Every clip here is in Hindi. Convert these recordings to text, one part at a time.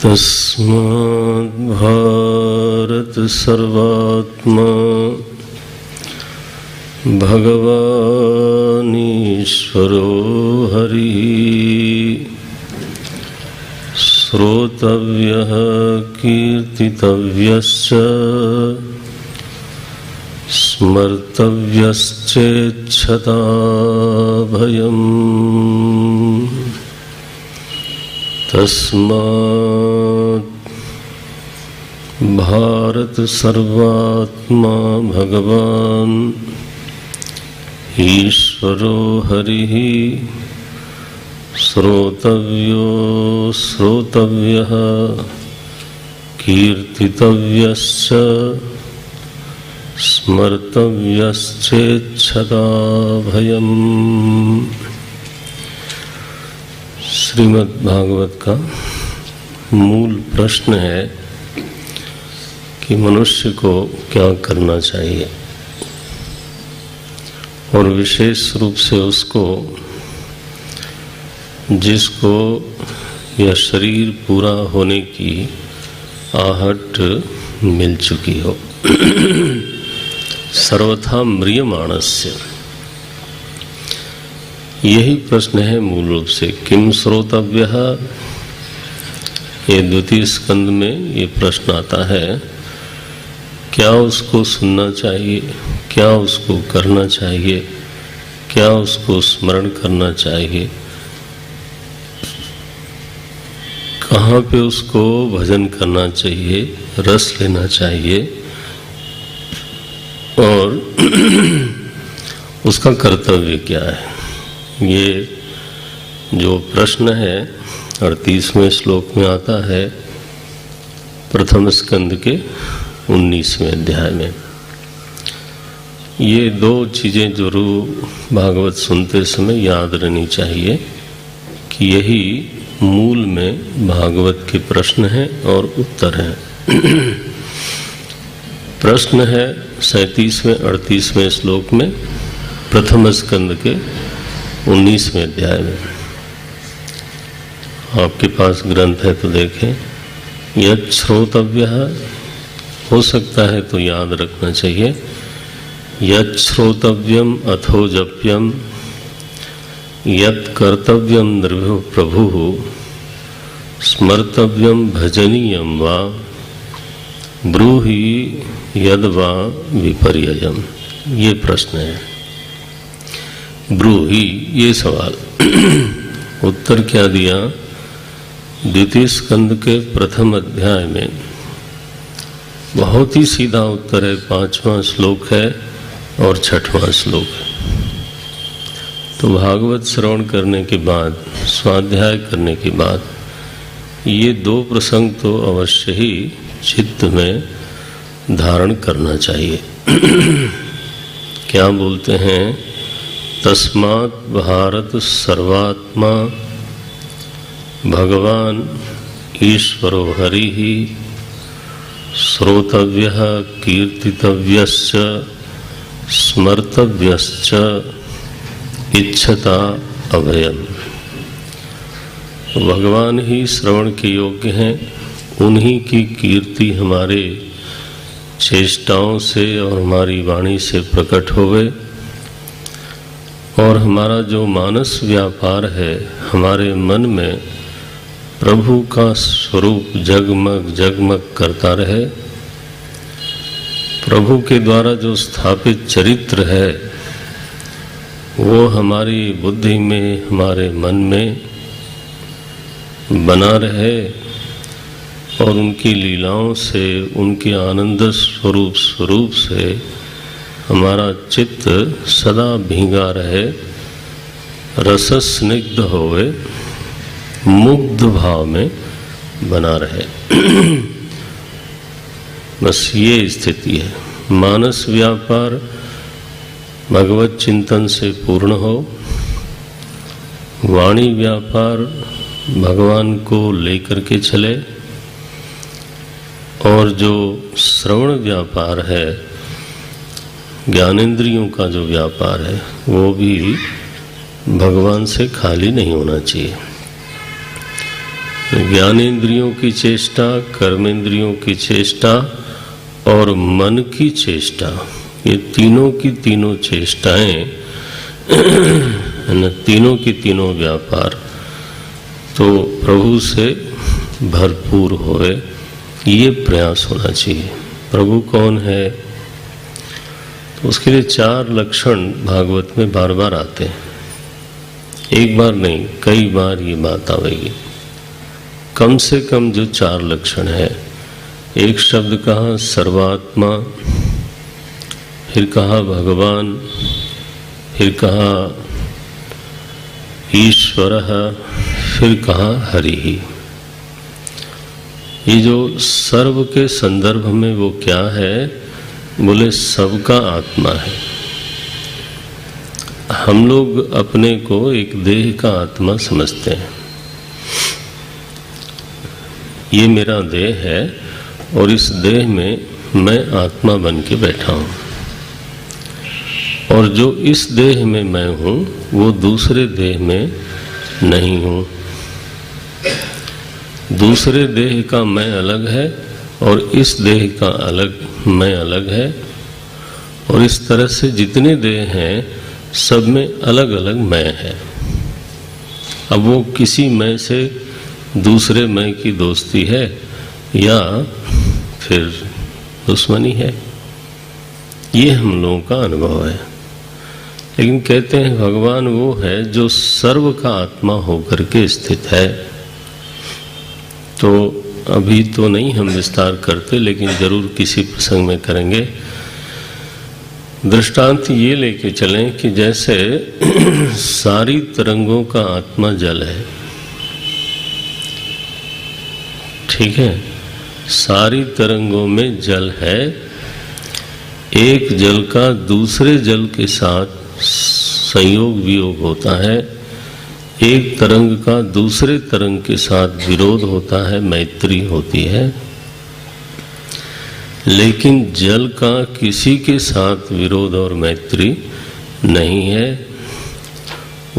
तस्माद् भारत सर्वात्मा भगवानीश्वरो हरिः श्रोतव्यः कीर्तितव्यश्च स्मर्तव्यश्चेच्छता भयम् तस्मात् भारत सर्वात्मा भगवान् ईश्वरो हरिः श्रोतव्यो श्रोतव्यः कीर्तितव्यश्च स्मर्तव्यश्चेच्छता भयम्। श्रीमद् भागवत का मूल प्रश्न है कि मनुष्य को क्या करना चाहिए, और विशेष रूप से उसको जिसको यह शरीर पूरा होने की आहट मिल चुकी हो। सर्वथा म्रियमाणस्य, यही प्रश्न है मूल रूप से। किम श्रोतव्यः, ये द्वितीय स्कंद में ये प्रश्न आता है, क्या उसको सुनना चाहिए, क्या उसको करना चाहिए, क्या उसको स्मरण करना चाहिए, कहाँ पे उसको भजन करना चाहिए, रस लेना चाहिए, और उसका कर्तव्य क्या है। ये जो प्रश्न है 38वें श्लोक में आता है प्रथम स्कंद के 19वें अध्याय में। ये दो चीजें जरूर भागवत सुनते समय याद रहनी चाहिए कि यही मूल में भागवत के प्रश्न हैं और उत्तर हैं। प्रश्न है 37वें 38वें श्लोक में प्रथम स्कंद के 19वें अध्याय में। आपके पास ग्रंथ है तो देखें। यत् श्रोतव्यः, हो सकता है तो याद रखना चाहिए, यत् श्रोतव्यम अथो जप्यम यत् कर्तव्यम नृभो प्रभुः स्मर्तव्यम भजनीयम वा ब्रूहि यद वा विपर्ययम्। ये प्रश्न है। ब्रूहि, ये सवाल। उत्तर क्या दिया? द्वितीय स्कंद के प्रथम अध्याय में बहुत ही सीधा उत्तर है। 5वां श्लोक है और 6वां श्लोक है। तो भागवत श्रवण करने के बाद, स्वाध्याय करने के बाद ये दो प्रसंग तो अवश्य ही चित्त में धारण करना चाहिए। क्या बोलते हैं? तस्मात् भारत सर्वात्मा भगवान ईश्वरो हरिः श्रोतव्यः कीर्तितव्यश्च स्मर्तव्यश्च इच्छता अभयम्। भगवान ही श्रवण के योग्य हैं, उन्हीं की कीर्ति हमारे चेष्टाओं से और हमारी वाणी से प्रकट होवे, और हमारा जो मानस व्यापार है, हमारे मन में प्रभु का स्वरूप जगमग जगमग करता रहे। प्रभु के द्वारा जो स्थापित चरित्र है वो हमारी बुद्धि में, हमारे मन में बना रहे, और उनकी लीलाओं से, उनके आनंद स्वरूप से हमारा चित्त सदा भींगा रहे, रसस्निग्ध होवे, मुग्ध भाव में बना रहे। बस ये स्थिति है। मानस व्यापार भगवत चिंतन से पूर्ण हो, वाणी व्यापार भगवान को लेकर के चले, और जो श्रवण व्यापार है, ज्ञानेंद्रियों का जो व्यापार है, वो भी भगवान से खाली नहीं होना चाहिए। ज्ञानेंद्रियों की चेष्टा, कर्मेंद्रियों की चेष्टा और मन की चेष्टा, ये तीनों की तीनों चेष्टाएं तीनों की तीनों व्यापार तो प्रभु से भरपूर होए, ये प्रयास होना चाहिए। प्रभु कौन है? तो उसके लिए 4 लक्षण भागवत में बार बार आते हैं। एक बार नहीं, कई बार ये बात आवेगी। कम से कम जो 4 लक्षण है, एक शब्द कहा सर्वात्मा, फिर कहा भगवान, फिर कहा ईश्वरः, फिर कहा हरि ही। ये जो सर्व के संदर्भ में वो क्या है? बोले सबका आत्मा है। हम लोग अपने को एक देह का आत्मा समझते हैं, ये मेरा देह है और इस देह में मैं आत्मा बन के बैठा हूँ, और जो इस देह में मैं हूँ वो दूसरे देह में नहीं हूँ। दूसरे देह का मैं अलग है और इस देह का अलग मैं अलग है, और इस तरह से जितने देह हैं सब में अलग अलग मैं है। अब वो किसी मैं से दूसरे मैं की दोस्ती है या फिर दुश्मनी है, ये हम लोगों का अनुभव है। लेकिन कहते हैं भगवान वो है जो सर्व का आत्मा होकर के स्थित है। तो अभी तो नहीं हम विस्तार करते, लेकिन जरूर किसी प्रसंग में करेंगे। दृष्टांत ये लेके चलें कि जैसे सारी तरंगों का आत्मा जल है, ठीक है, सारी तरंगों में जल है। एक जल का दूसरे जल के साथ संयोग वियोग होता है, एक तरंग का दूसरे तरंग के साथ विरोध होता है, मैत्री होती है। लेकिन जल का किसी के साथ विरोध और मैत्री नहीं है।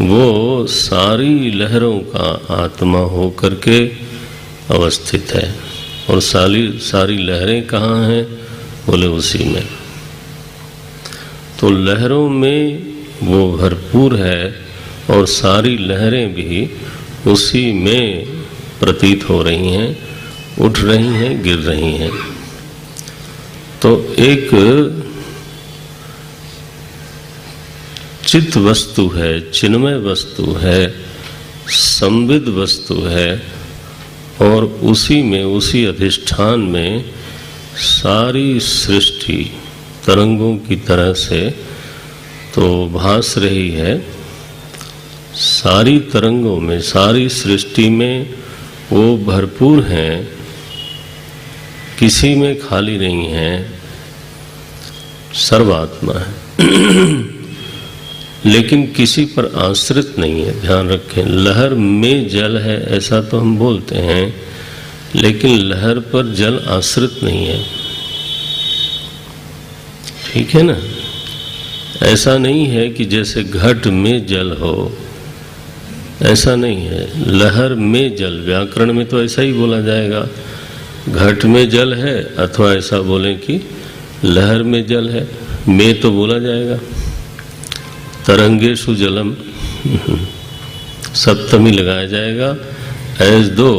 वो सारी लहरों का आत्मा होकर के अवस्थित है। और सारी लहरें कहाँ हैं? बोले उसी में। तो लहरों में वो भरपूर है और सारी लहरें भी उसी में प्रतीत हो रही हैं, उठ रही हैं, गिर रही हैं। तो एक चित वस्तु है, चिन्मय वस्तु है, संविद वस्तु है, और उसी में, उसी अधिष्ठान में सारी सृष्टि तरंगों की तरह से तो भास रही है। सारी तरंगों में, सारी सृष्टि में वो भरपूर हैं, किसी में खाली नहीं है, सर्वात्मा है। लेकिन किसी पर आश्रित नहीं है। ध्यान रखें, लहर में जल है ऐसा तो हम बोलते हैं, लेकिन लहर पर जल आश्रित नहीं है, ठीक है ना। ऐसा नहीं है कि जैसे घट में जल हो, ऐसा नहीं है। लहर में जल, व्याकरण में तो ऐसा ही बोला जाएगा, घट में जल है, अथवा ऐसा बोलें कि लहर में जल है। में तो बोला जाएगा, तरंगेषु जलम सप्तमी लगाया जाएगा, एज दो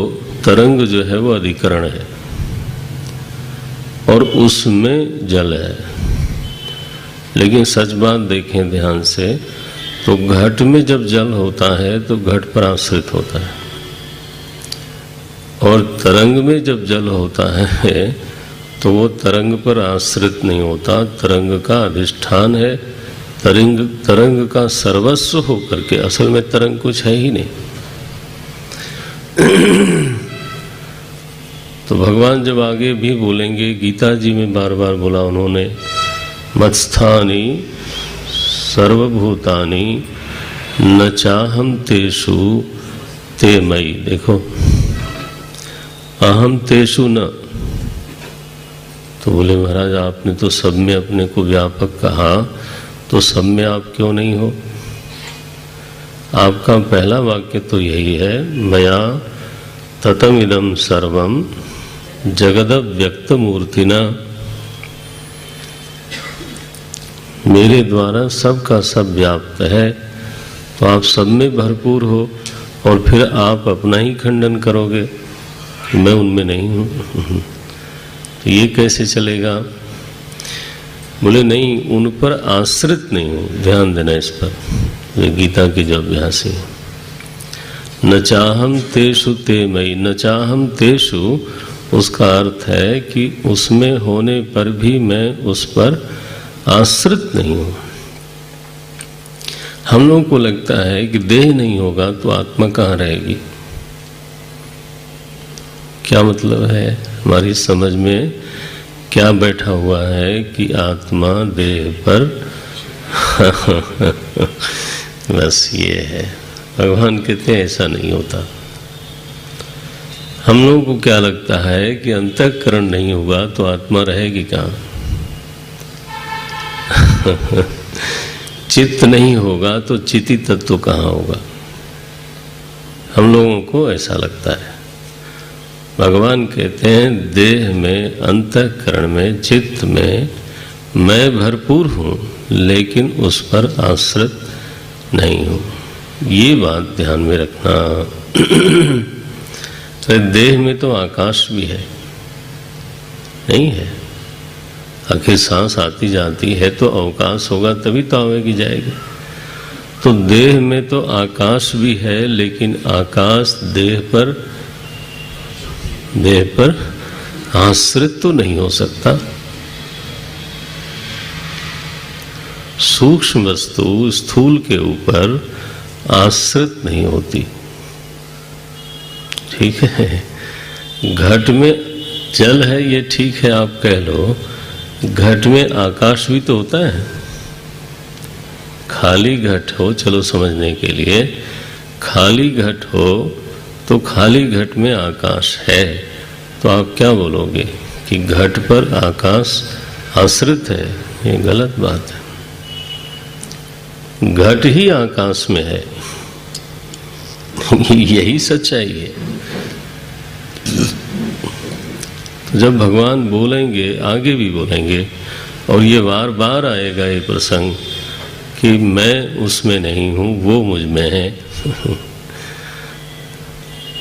तरंग जो है वो अधिकरण है और उसमें जल है। लेकिन सच बात देखें ध्यान से, तो घट में जब जल होता है तो घट पर आश्रित होता है, और तरंग में जब जल होता है तो वो तरंग पर आश्रित नहीं होता, तरंग का अधिष्ठान है, तरंग का सर्वस्व होकर के। असल में तरंग कुछ है ही नहीं। तो भगवान जब आगे भी बोलेंगे, गीता जी में बार बार बोला उन्होंने, मत्स्थानि सर्वभूतानि न चाहम तेषु ते मयि। देखो, अहम तेषु न। तो बोले महाराज आपने तो सब में अपने को व्यापक कहा, तो सब में आप क्यों नहीं हो? आपका पहला वाक्य तो यही है, मया ततमिदं सर्वं जगदव्यक्तमूर्तिना, मेरे द्वारा सब का सब व्याप्त है, तो आप सब में भरपूर हो और फिर आप अपना ही खंडन करोगे, मैं उनमें नहीं हूँ, तो ये कैसे चलेगा? बोले नहीं, उन पर आश्रित नहीं हूँ। ध्यान देना इस पर, ये गीता की जो अभ्यास है। न चाहम तेषु ते मयि, न चाहम तेषु उसका अर्थ है कि उसमें होने पर भी मैं उस पर आश्रित नहीं हूँ। हम लोगों को लगता है कि देह नहीं होगा तो आत्मा कहाँ रहेगी। क्या मतलब है? हमारी समझ में क्या बैठा हुआ है कि आत्मा देह पर बस ये है। भगवान कहते हैं ऐसा नहीं होता। हम लोगों को क्या लगता है कि अंतःकरण नहीं होगा तो आत्मा रहेगी कहाँ। चित्त नहीं होगा तो चिति तत्व कहाँ होगा। हम लोगों को ऐसा लगता है। भगवान कहते हैं देह में, अंतःकरण में, चित्त में मैं भरपूर हूँ, लेकिन उस पर आश्रित नहीं हूँ। ये बात ध्यान में रखना। तो देह में तो आकाश भी है, नहीं है? आखिर सांस आती जाती है तो अवकाश होगा तभी तो आवेगी जाएगी। तो देह में तो आकाश भी है, लेकिन आकाश देह पर आश्रित तो नहीं हो सकता। सूक्ष्म वस्तु स्थूल के ऊपर आश्रित नहीं होती, ठीक है? घट में जल है ये ठीक है, आप कह लो। घट में आकाश भी तो होता है। खाली घट हो, चलो समझने के लिए, खाली घट हो तो खाली घट में आकाश है, तो आप क्या बोलोगे कि घट पर आकाश आश्रित है? ये गलत बात है। घट ही आकाश में है, यही सच्चाई है। जब भगवान बोलेंगे, आगे भी बोलेंगे, और ये बार बार आएगा ये प्रसंग कि मैं उसमें नहीं हूँ, वो मुझ में है।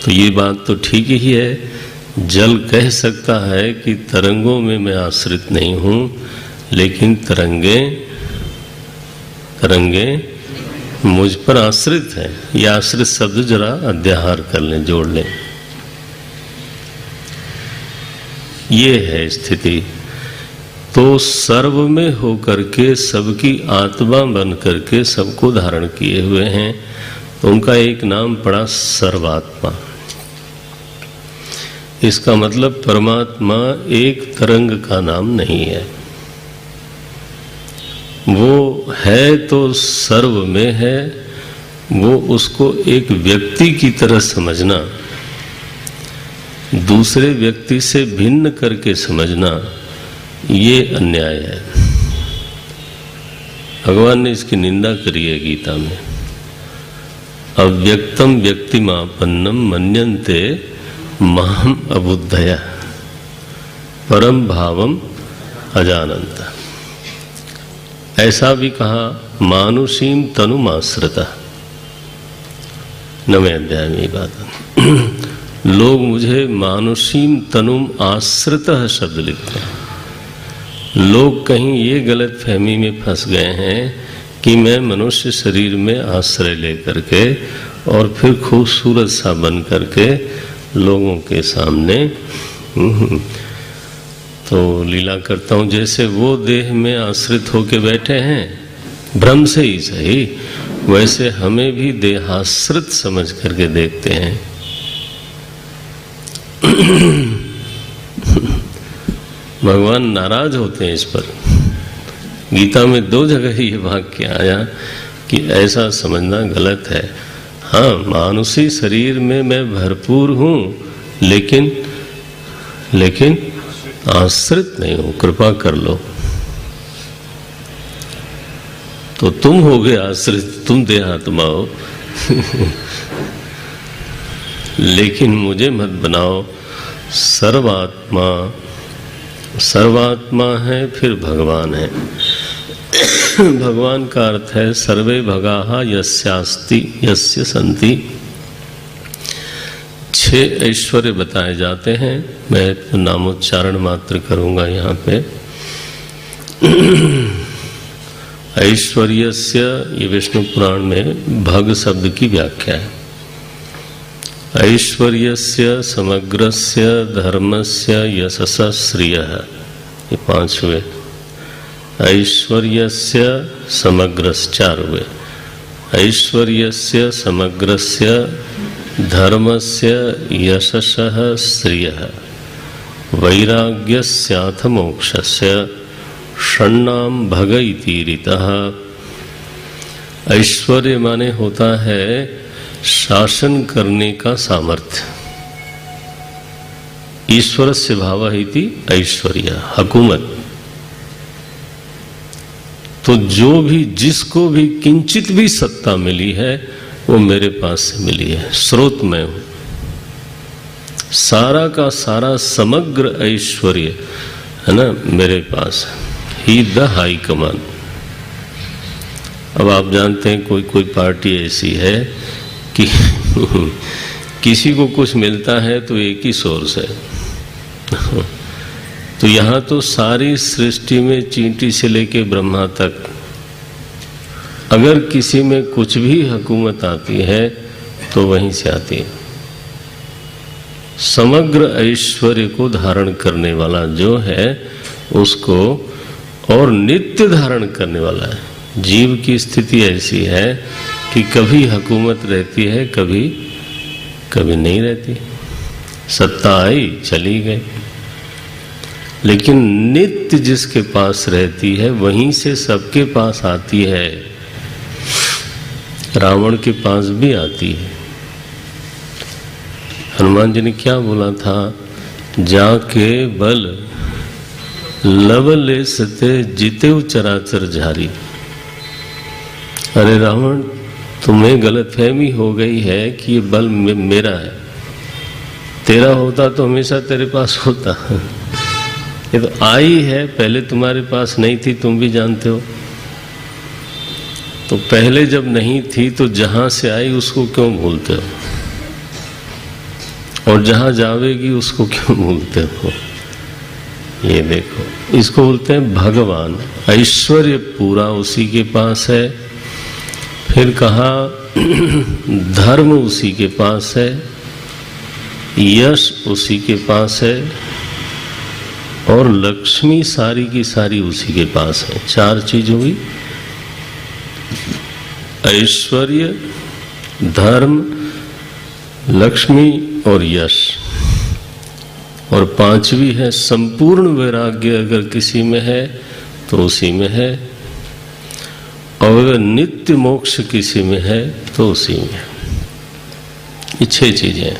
तो ये बात तो ठीक ही है। जल कह सकता है कि तरंगों में मैं आश्रित नहीं हूँ, लेकिन तरंगे मुझ पर आश्रित है। ये आश्रित शब्द जरा अध्याहार कर लें, जोड़ लें। ये है स्थिति। तो सर्व में होकर के सबकी आत्मा बन करके सबको धारण किए हुए हैं, तो उनका एक नाम पड़ा सर्वात्मा। इसका मतलब परमात्मा एक तरंग का नाम नहीं है। वो है तो सर्व में है, वो उसको एक व्यक्ति की तरह समझना, दूसरे व्यक्ति से भिन्न करके समझना, ये अन्याय है। भगवान ने इसकी निंदा करी है गीता में। अव्यक्तम व्यक्तिमापन्नम मन्यन्ते महम अबुद्धया परम भावम अजानन्ता। ऐसा भी कहा मानुषीम तनुमाश्रिता। 9वें अध्याय में ये बात। लोग मुझे मानुषीम तनुम आश्रितः शब्द लिखते हैं। लोग कहीं ये गलत फहमी में फंस गए हैं कि मैं मनुष्य शरीर में आश्रय लेकर के और फिर खूबसूरत सा बन करके लोगों के सामने तो लीला करता हूँ। जैसे वो देह में आश्रित होके बैठे हैं, भ्रम से ही सही, वैसे हमें भी देहाश्रित समझ करके देखते हैं। भगवान नाराज होते हैं इस पर। गीता में 2 जगह ये वाक्य आया कि ऐसा समझना गलत है। हाँ, मानुषी शरीर में मैं भरपूर हूँ, लेकिन आश्रित नहीं हूँ। कृपा कर लो। तो तुम हो गए आश्रित, तुम देहात्मा हो। लेकिन मुझे मत बनाओ सर्वात्मा। सर्वात्मा है, फिर भगवान है। भगवान का अर्थ है सर्वे भगाः यस्यास्ति यस्य सन्ति। 6 ऐश्वर्य बताए जाते हैं, मैं तो नामोच्चारण मात्र करूंगा यहाँ पे। ऐश्वर्यस्य, ये विष्णु पुराण में भग शब्द की व्याख्या है। ऐश्वर्यस्य समग्रस्य धर्मस्य यशसः श्रियः, ये 5 हुए। ऐश्वर्यस्य समग्रस्य 4 हुए। ऐश्वर्यस्य समग्रस्य धर्मस्य यशसः श्रियः वैराग्यस्याथ मोक्षस्य षण्णाम भग इति रीतः। ऐश्वर्य माने होता है शासन करने का सामर्थ्य। ईश्वरस्य भावः इति ऐश्वर्य, हुकूमत। तो जो भी, जिसको भी किंचित भी सत्ता मिली है वो मेरे पास से मिली है। स्रोत मैं हूं। सारा का सारा समग्र ऐश्वर्य है ना मेरे पास। ही द हाई कमान। अब आप जानते हैं कोई कोई पार्टी ऐसी है कि किसी को कुछ मिलता है तो एक ही सोर्स है। तो यहाँ तो सारी सृष्टि में चींटी से लेके ब्रह्मा तक अगर किसी में कुछ भी हुकूमत आती है तो वहीं से आती है। समग्र ऐश्वर्य को धारण करने वाला जो है उसको, और नित्य धारण करने वाला है। जीव की स्थिति ऐसी है कि कभी हुकूमत रहती है, कभी कभी नहीं रहती। सत्ता आई चली गई, लेकिन नित्य जिसके पास रहती है वहीं से सबके पास आती है। रावण के पास भी आती है। हनुमान जी ने क्या बोला था? जाके बल लवले सते जितेव चराचर झारी। अरे रावण, तुम्हें गलतफहमी हो गई है कि ये बल मेरा है। तेरा होता तो हमेशा तेरे पास होता। ये तो आई है, पहले तुम्हारे पास नहीं थी, तुम भी जानते हो। तो पहले जब नहीं थी तो जहां से आई उसको क्यों भूलते हो, और जहां जावेगी उसको क्यों भूलते हो? ये देखो, इसको बोलते हैं भगवान। ऐश्वर्य पूरा उसी के पास है। फिर कहा धर्म उसी के पास है, यश उसी के पास है, और लक्ष्मी सारी की सारी उसी के पास है। 4 चीज हुई, ऐश्वर्य, धर्म, लक्ष्मी और यश। और 5वीं है संपूर्ण वैराग्य। अगर किसी में है तो उसी में है, और अगर नित्य मोक्ष किसी में है तो उसी में है। ये 6 चीजें।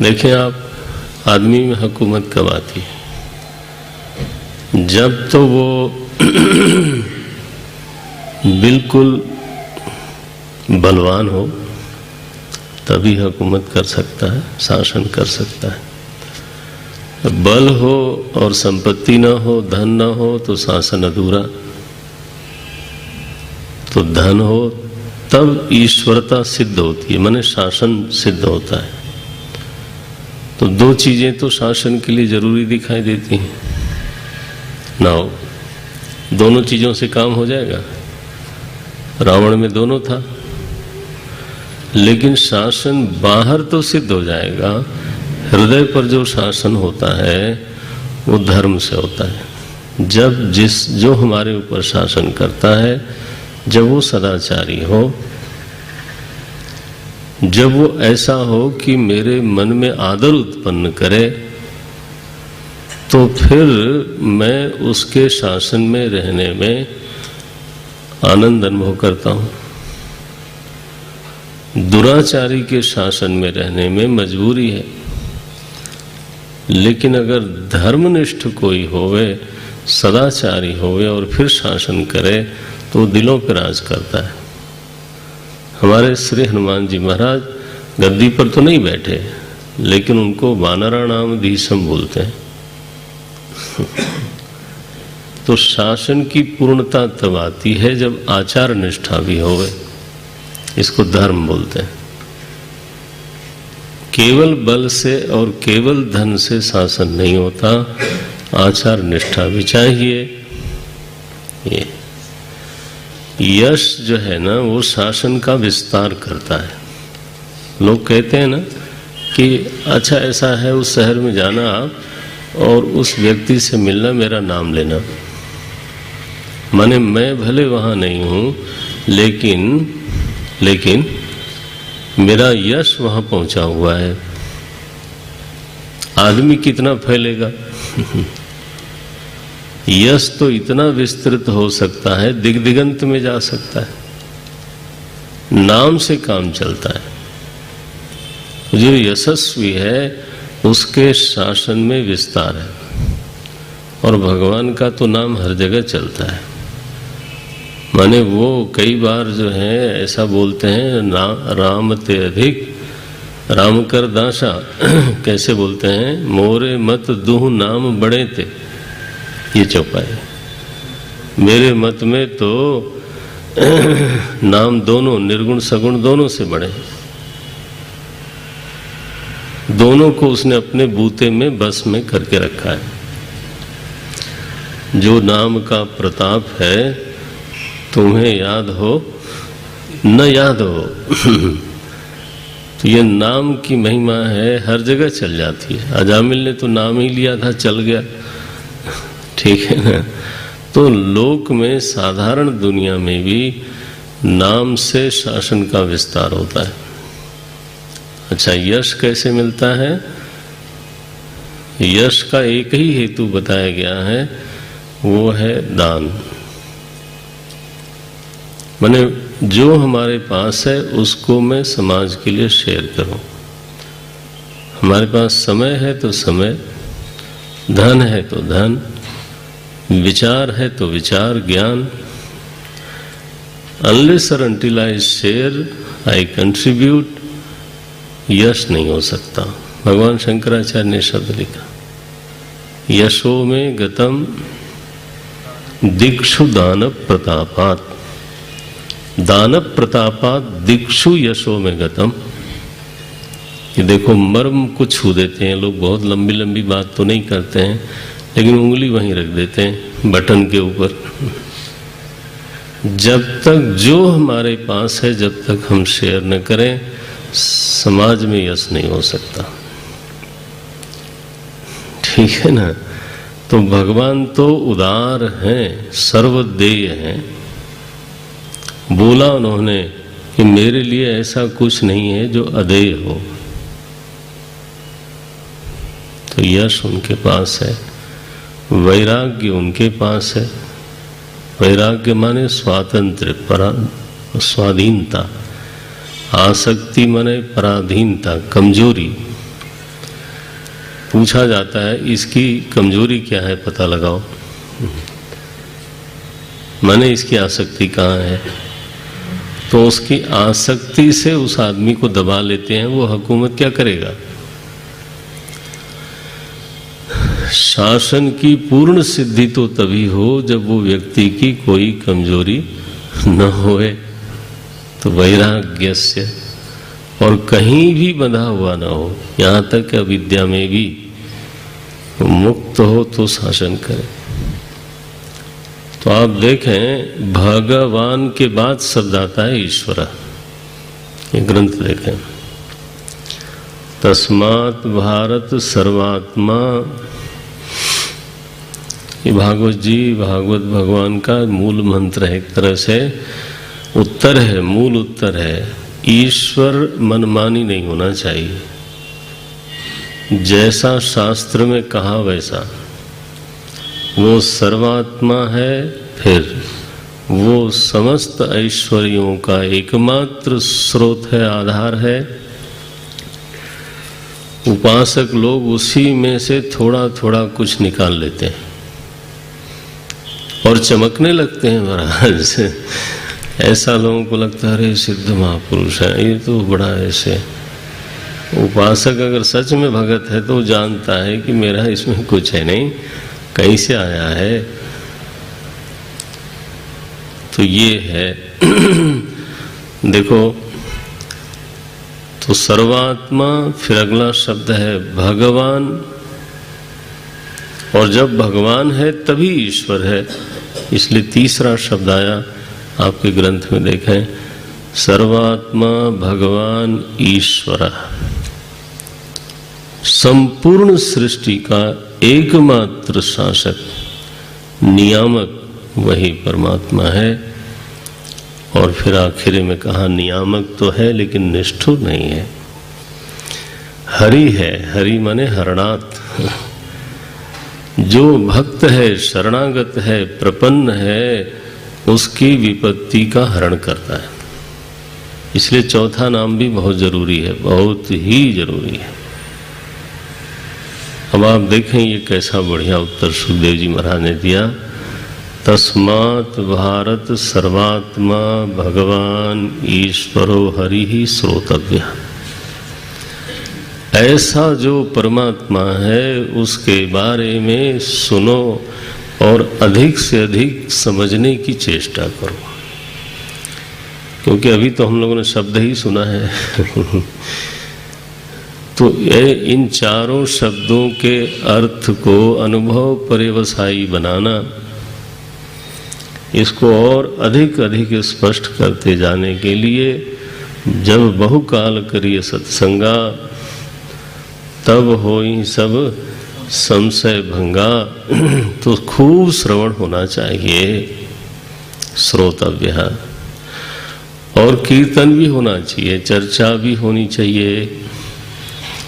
देखें आप, आदमी में हुकूमत कब आती है? जब तो वो बिल्कुल बलवान हो तभी हुकूमत कर सकता है, शासन कर सकता है। बल हो और संपत्ति न हो, धन न हो तो शासन अधूरा। तो धन हो तब ईश्वरता सिद्ध होती है, माने शासन सिद्ध होता है। तो 2 चीजें तो शासन के लिए जरूरी दिखाई देती हैं ना। हो दोनों चीजों से काम हो जाएगा। रावण में दोनों था, लेकिन शासन बाहर तो सिद्ध हो जाएगा, हृदय पर जो शासन होता है वो धर्म से होता है। जब जो हमारे ऊपर शासन करता है, जब वो सदाचारी हो, जब वो ऐसा हो कि मेरे मन में आदर उत्पन्न करे, तो फिर मैं उसके शासन में रहने में आनंद अनुभव करता हूं। दुराचारी के शासन में रहने में मजबूरी है। लेकिन अगर धर्मनिष्ठ कोई होवे, सदाचारी होवे और फिर शासन करे तो दिलों पर राज करता है। हमारे श्री हनुमान जी महाराज गद्दी पर तो नहीं बैठे, लेकिन उनको वानराणाम धीशम बोलते हैं। तो शासन की पूर्णता तब आती है जब आचार निष्ठा भी होवे, इसको धर्म बोलते हैं। केवल बल से और केवल धन से शासन नहीं होता, आचार निष्ठा भी चाहिए। ये यश जो है ना, वो शासन का विस्तार करता है। लोग कहते हैं ना कि अच्छा ऐसा है, उस शहर में जाना आप और उस व्यक्ति से मिलना, मेरा नाम लेना। माने मैं भले वहाँ नहीं हूँ, लेकिन मेरा यश वहाँ पहुँचा हुआ है। आदमी कितना फैलेगा? यश तो इतना विस्तृत हो सकता है, दिग्दिगंत में जा सकता है। नाम से काम चलता है। जो यशस्वी है उसके शासन में विस्तार है, और भगवान का तो नाम हर जगह चलता है। माने वो कई बार जो है ऐसा बोलते हैं, राम ते अधिक राम कर दासा। कैसे बोलते हैं? मोरे मत दुह नाम बड़े थे। ये चौपाई मेरे मत में तो नाम दोनों, निर्गुण सगुण दोनों से बड़े हैं। दोनों को उसने अपने बूते में बस में करके रखा है। जो नाम का प्रताप है, तुम्हें याद हो न याद हो। तो ये नाम की महिमा है, हर जगह चल जाती है। अजामिल ने तो नाम ही लिया था, चल गया। ठीक है ना? तो लोक में, साधारण दुनिया में भी नाम से शासन का विस्तार होता है। अच्छा, यश कैसे मिलता है? यश का एक ही हेतु बताया गया है, वो है दान। माने जो हमारे पास है उसको मैं समाज के लिए शेयर करूं। हमारे पास समय है तो समय, धन है तो धन, विचार है तो विचार, ज्ञान। अनलेस और until I share, I contribute, यश नहीं हो सकता। भगवान शंकराचार्य ने शब्द लिखा, यशो में गतम दिक्षु दान प्रतापात। दान प्रतापात दिक्षु यशो में गतम। ये देखो, मर्म को छू देते हैं लोग। बहुत लंबी लंबी बात तो नहीं करते हैं, लेकिन उंगली वहीं रख देते हैं, बटन के ऊपर। जब तक जो हमारे पास है, जब तक हम शेयर न करें, समाज में यश नहीं हो सकता। ठीक है ना? तो भगवान तो उदार हैं, सर्वदेय हैं। बोला उन्होंने कि मेरे लिए ऐसा कुछ नहीं है जो अदेय हो। तो यश उनके पास है, वैराग्य उनके पास है। वैराग्य माने स्वातंत्र, स्वाधीनता। आसक्ति माने पराधीनता, कमजोरी। पूछा जाता है इसकी कमजोरी क्या है, पता लगाओ। माने इसकी आसक्ति कहाँ है? तो उसकी आसक्ति से उस आदमी को दबा लेते हैं। वो हुकूमत क्या करेगा? शासन की पूर्ण सिद्धि तो तभी हो जब वो व्यक्ति की कोई कमजोरी न होए। तो वैराग्य से, और कहीं भी बंधा हुआ ना हो, यहाँ तक कि अविद्या में भी मुक्त हो तो शासन करे। तो आप देखें, भगवान के बाद शब्द आता है ईश्वर। ये ग्रंथ देखें, तस्मात् भारत सर्वात्मा। ये भागवत जी, भागवत भगवान का मूल मंत्र है। एक तरह से उत्तर है, मूल उत्तर है। ईश्वर मनमानी नहीं होना चाहिए। जैसा शास्त्र में कहा वैसा। वो सर्वात्मा है, फिर वो समस्त ऐश्वर्यों का एकमात्र स्रोत है, आधार है। उपासक लोग उसी में से थोड़ा थोड़ा कुछ निकाल लेते हैं और चमकने लगते हैं महाराज। ऐसा लोगों को लगता है अरे सिद्ध महापुरुष है, ये तो बड़ा ऐसे उपासक अगर सच में भगत है तो जानता है कि मेरा इसमें कुछ है नहीं, कहीं से आया है। तो ये है देखो, तो सर्वात्मा, फिर अगला शब्द है भगवान, और जब भगवान है तभी ईश्वर है, इसलिए तीसरा शब्द आया आपके ग्रंथ में देखें, सर्वात्मा भगवान ईश्वर। संपूर्ण सृष्टि का एकमात्र शासक, नियामक वही परमात्मा है। और फिर आखिर में कहा नियामक तो है लेकिन निष्ठुर नहीं है, हरि है। हरि माने हरणार्थ, जो भक्त है, शरणागत है, प्रपन्न है, उसकी विपत्ति का हरण करता है। इसलिए चौथा नाम भी बहुत जरूरी है, बहुत ही जरूरी है। अब आप देखें ये कैसा बढ़िया उत्तर सुखदेव जी महाराज ने दिया। तस्मात् भारत सर्वात्मा भगवान ईश्वरो हरि ही श्रोतव्य। ऐसा जो परमात्मा है उसके बारे में सुनो और अधिक से अधिक समझने की चेष्टा करो, क्योंकि अभी तो हम लोगों ने शब्द ही सुना है तो इन चारों शब्दों के अर्थ को अनुभव पर्यवसायी बनाना, इसको और अधिक अधिक स्पष्ट करते जाने के लिए जब बहुकाल करिए सत्संगा, तब होई सब संशय भंगा। तो खूब श्रवण होना चाहिए, श्रोतव्य, और कीर्तन भी होना चाहिए, चर्चा भी होनी चाहिए।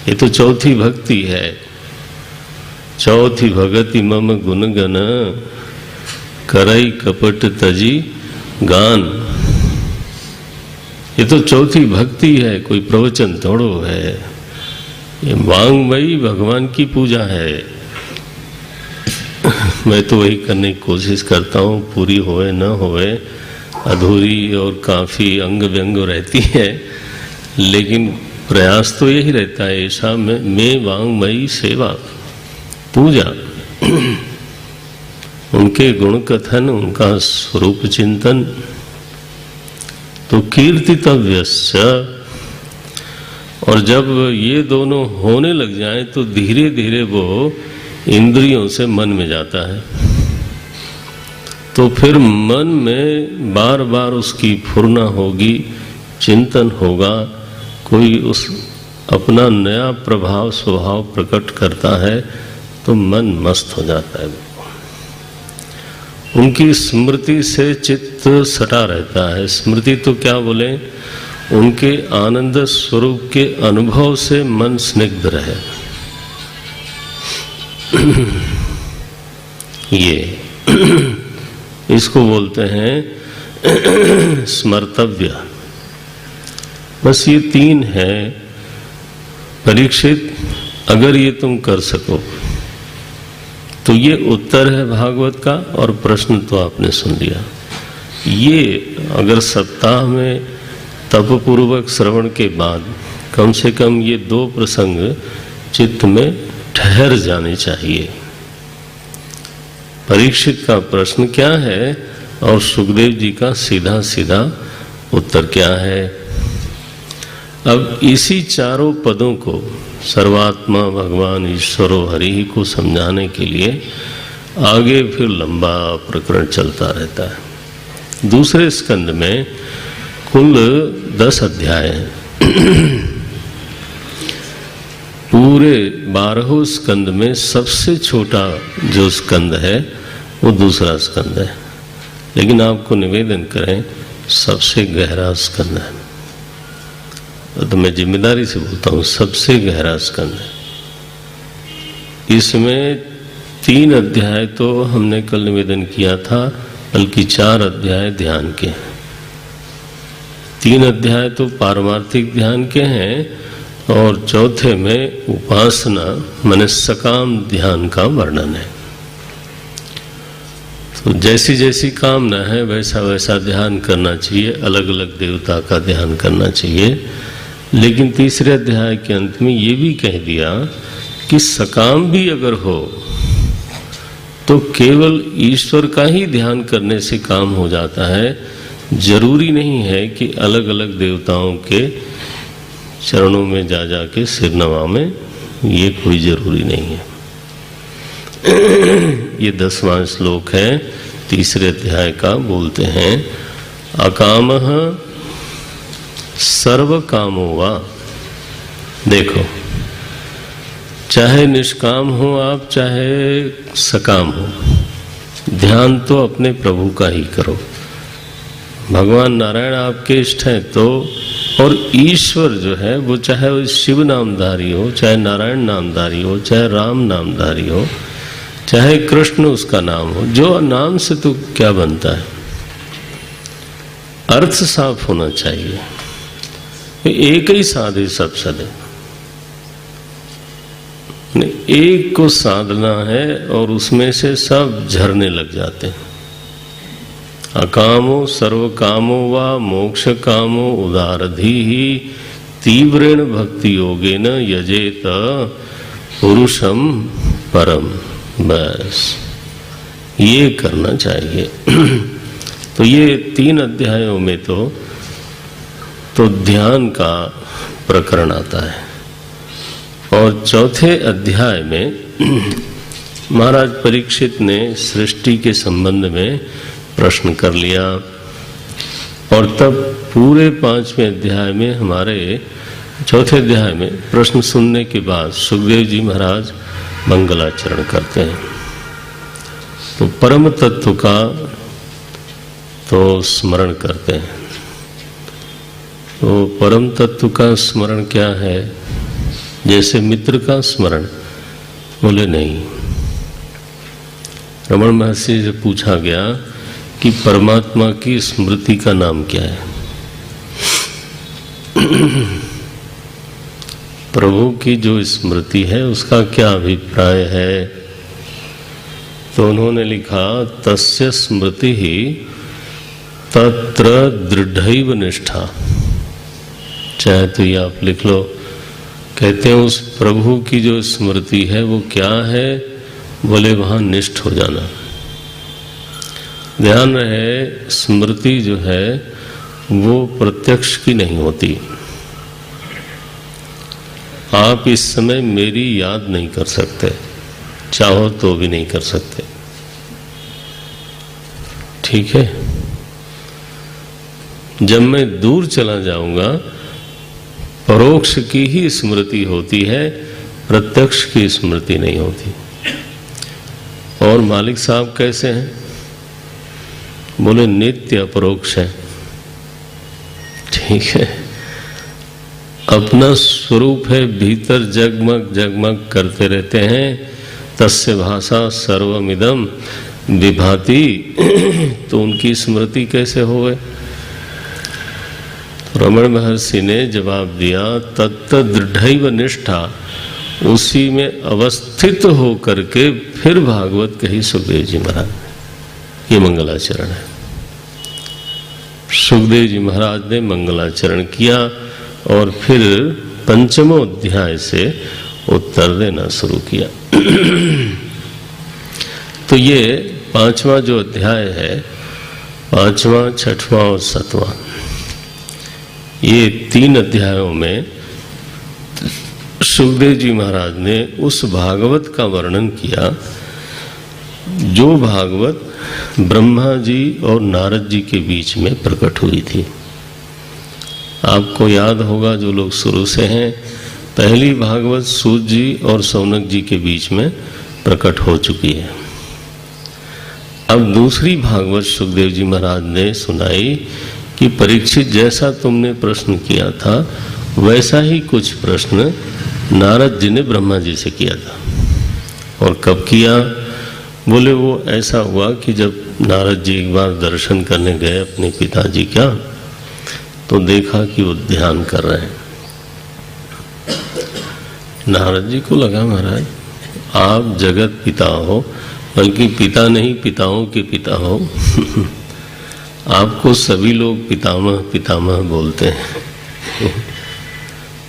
ये तो चौथी भक्ति है। चौथी भगति मम गुणगन, करई कपट तजी गान। ये तो चौथी भक्ति है, कोई प्रवचन थोड़ो है। ये वांगमयी भगवान की पूजा है। मैं तो वही करने की कोशिश करता हूँ, पूरी होए न होए, अधूरी और काफी अंग व्यंग रहती है, लेकिन प्रयास तो यही रहता है। ऐसा में वांगमयी सेवा, पूजा, उनके गुण कथन, उनका स्वरूप चिंतन। तो कीर्तितव्यस्य, और जब ये दोनों होने लग जाएं तो धीरे धीरे वो इंद्रियों से मन में जाता है। तो फिर मन में बार बार उसकी फुरना होगी, चिंतन होगा, कोई उस अपना नया प्रभाव स्वभाव प्रकट करता है तो मन मस्त हो जाता है। उनकी स्मृति से चित्त सटा रहता है। स्मृति तो क्या बोले, उनके आनंद स्वरूप के अनुभव से मन स्निग्ध रहे। ये इसको बोलते हैं स्मर्तव्य। बस ये तीन है परीक्षित, अगर ये तुम कर सको तो ये उत्तर है भागवत का, और प्रश्न तो आपने सुन लिया। ये अगर सप्ताह में तपपूर्वक श्रवण के बाद कम से कम ये दो प्रसंग चित्त में ठहर जाने चाहिए। परीक्षित का प्रश्न क्या है और सुखदेव जी का सीधा सीधा उत्तर क्या है। अब इसी चारों पदों को, सर्वात्मा भगवान ईश्वरो हरि को समझाने के लिए आगे फिर लंबा प्रकरण चलता रहता है। दूसरे स्कंद में कुल 10 अध्याय हैं। पूरे 12 स्कंद में सबसे छोटा जो स्कंद है वो दूसरा स्कंद है, लेकिन आपको निवेदन करें सबसे गहरा स्कंद है। तो मैं जिम्मेदारी से बोलता हूँ, सबसे गहरा स्कंद है। इसमें 3 अध्याय तो हमने कल निवेदन किया था, बल्कि 4 अध्याय ध्यान के हैं। 3 अध्याय तो पारमार्थिक ध्यान के हैं, और चौथे में उपासना माने सकाम ध्यान का वर्णन है। तो जैसी जैसी कामना है वैसा वैसा ध्यान करना चाहिए, अलग अलग देवता का ध्यान करना चाहिए। लेकिन तीसरे अध्याय के अंत में ये भी कह दिया कि सकाम भी अगर हो तो केवल ईश्वर का ही ध्यान करने से काम हो जाता है। जरूरी नहीं है कि अलग अलग देवताओं के चरणों में जा जाके सिर नवावें, ये कोई जरूरी नहीं है। ये 10वां श्लोक है तीसरे अध्याय का। बोलते हैं अकामः सर्व कामो वा। देखो, चाहे निष्काम हो आप, चाहे सकाम हो, ध्यान तो अपने प्रभु का ही करो। भगवान नारायण आपके इष्ट हैं तो, और ईश्वर जो है वो चाहे वो शिव नामधारी हो, चाहे नारायण नामधारी हो, चाहे राम नामधारी हो, चाहे कृष्ण उसका नाम हो, जो नाम से तो क्या बनता है, अर्थ साफ होना चाहिए। एक ही साधे सब सदे, एक को साधना है और उसमें से सब झरने लग जाते हैं। अकामो सर्व कामो वा मोक्ष कामो उदारधी ही तीव्रेण भक्ति योगेन यजेत पुरुषम परम। बस ये करना चाहिए। तो ये 3 अध्यायों में तो ध्यान का प्रकरण आता है। और चौथे अध्याय में महाराज परीक्षित ने सृष्टि के संबंध में प्रश्न कर लिया, और तब पूरे 5वें अध्याय में, हमारे चौथे अध्याय में प्रश्न सुनने के बाद सुखदेव जी महाराज मंगलाचरण करते हैं। तो परम तत्व का तो स्मरण करते हैं। तो परम तत्व का स्मरण क्या है? जैसे मित्र का स्मरण? बोले नहीं। रमण महर्षि से पूछा गया कि परमात्मा की स्मृति का नाम क्या है? प्रभु की जो स्मृति है उसका क्या अभिप्राय है? तो उन्होंने लिखा तस्य स्मृति ही तत्र दृढ़ैव निष्ठा। चाहे तो ये आप लिख लो। कहते हैं उस प्रभु की जो स्मृति है वो क्या है? बोले वहां निष्ठ हो जाना। ध्यान रहे, स्मृति जो है वो प्रत्यक्ष की नहीं होती। आप इस समय मेरी याद नहीं कर सकते, चाहो तो भी नहीं कर सकते, ठीक है? जब मैं दूर चला जाऊंगा परोक्ष की ही स्मृति होती है, प्रत्यक्ष की स्मृति नहीं होती। और मालिक साहब कैसे हैं? बोले नित्य अपरोक्ष है, ठीक है? अपना स्वरूप है, भीतर जगमग जगमग करते रहते हैं। तस्य भाषा सर्वमिदं विभाति। तो उनकी स्मृति कैसे होवे? रमण महर्षि ने जवाब दिया तत्त दृढ़ैव निष्ठा। उसी में अवस्थित हो करके फिर भागवत कही सुखदेव जी महाराज। ये मंगलाचरण है। सुखदेव जी महाराज ने मंगलाचरण किया और फिर 5वें अध्याय से उत्तर देना शुरू किया। तो ये 5वां जो अध्याय है, 5वां, 6वां और 7वां, ये 3 अध्यायों में सुखदेव जी महाराज ने उस भागवत का वर्णन किया जो भागवत ब्रह्मा जी और नारद जी के बीच में प्रकट हुई थी। आपको याद होगा जो लोग शुरू से हैं, पहली भागवत सूत जी और सौनक जी के बीच में प्रकट हो चुकी है। अब दूसरी भागवत सुखदेव जी महाराज ने सुनाई कि परीक्षित जैसा तुमने प्रश्न किया था वैसा ही कुछ प्रश्न नारद जी ने ब्रह्मा जी से किया था। और कब किया? बोले वो ऐसा हुआ कि जब नारद जी एक बार दर्शन करने गए अपने पिताजी का, तो देखा कि वो ध्यान कर रहे हैं। नारद जी को लगा महाराज आप जगत पिता हो, बल्कि पिता नहीं पिताओं के पिता हो। आपको सभी लोग पितामह पितामह बोलते हैं।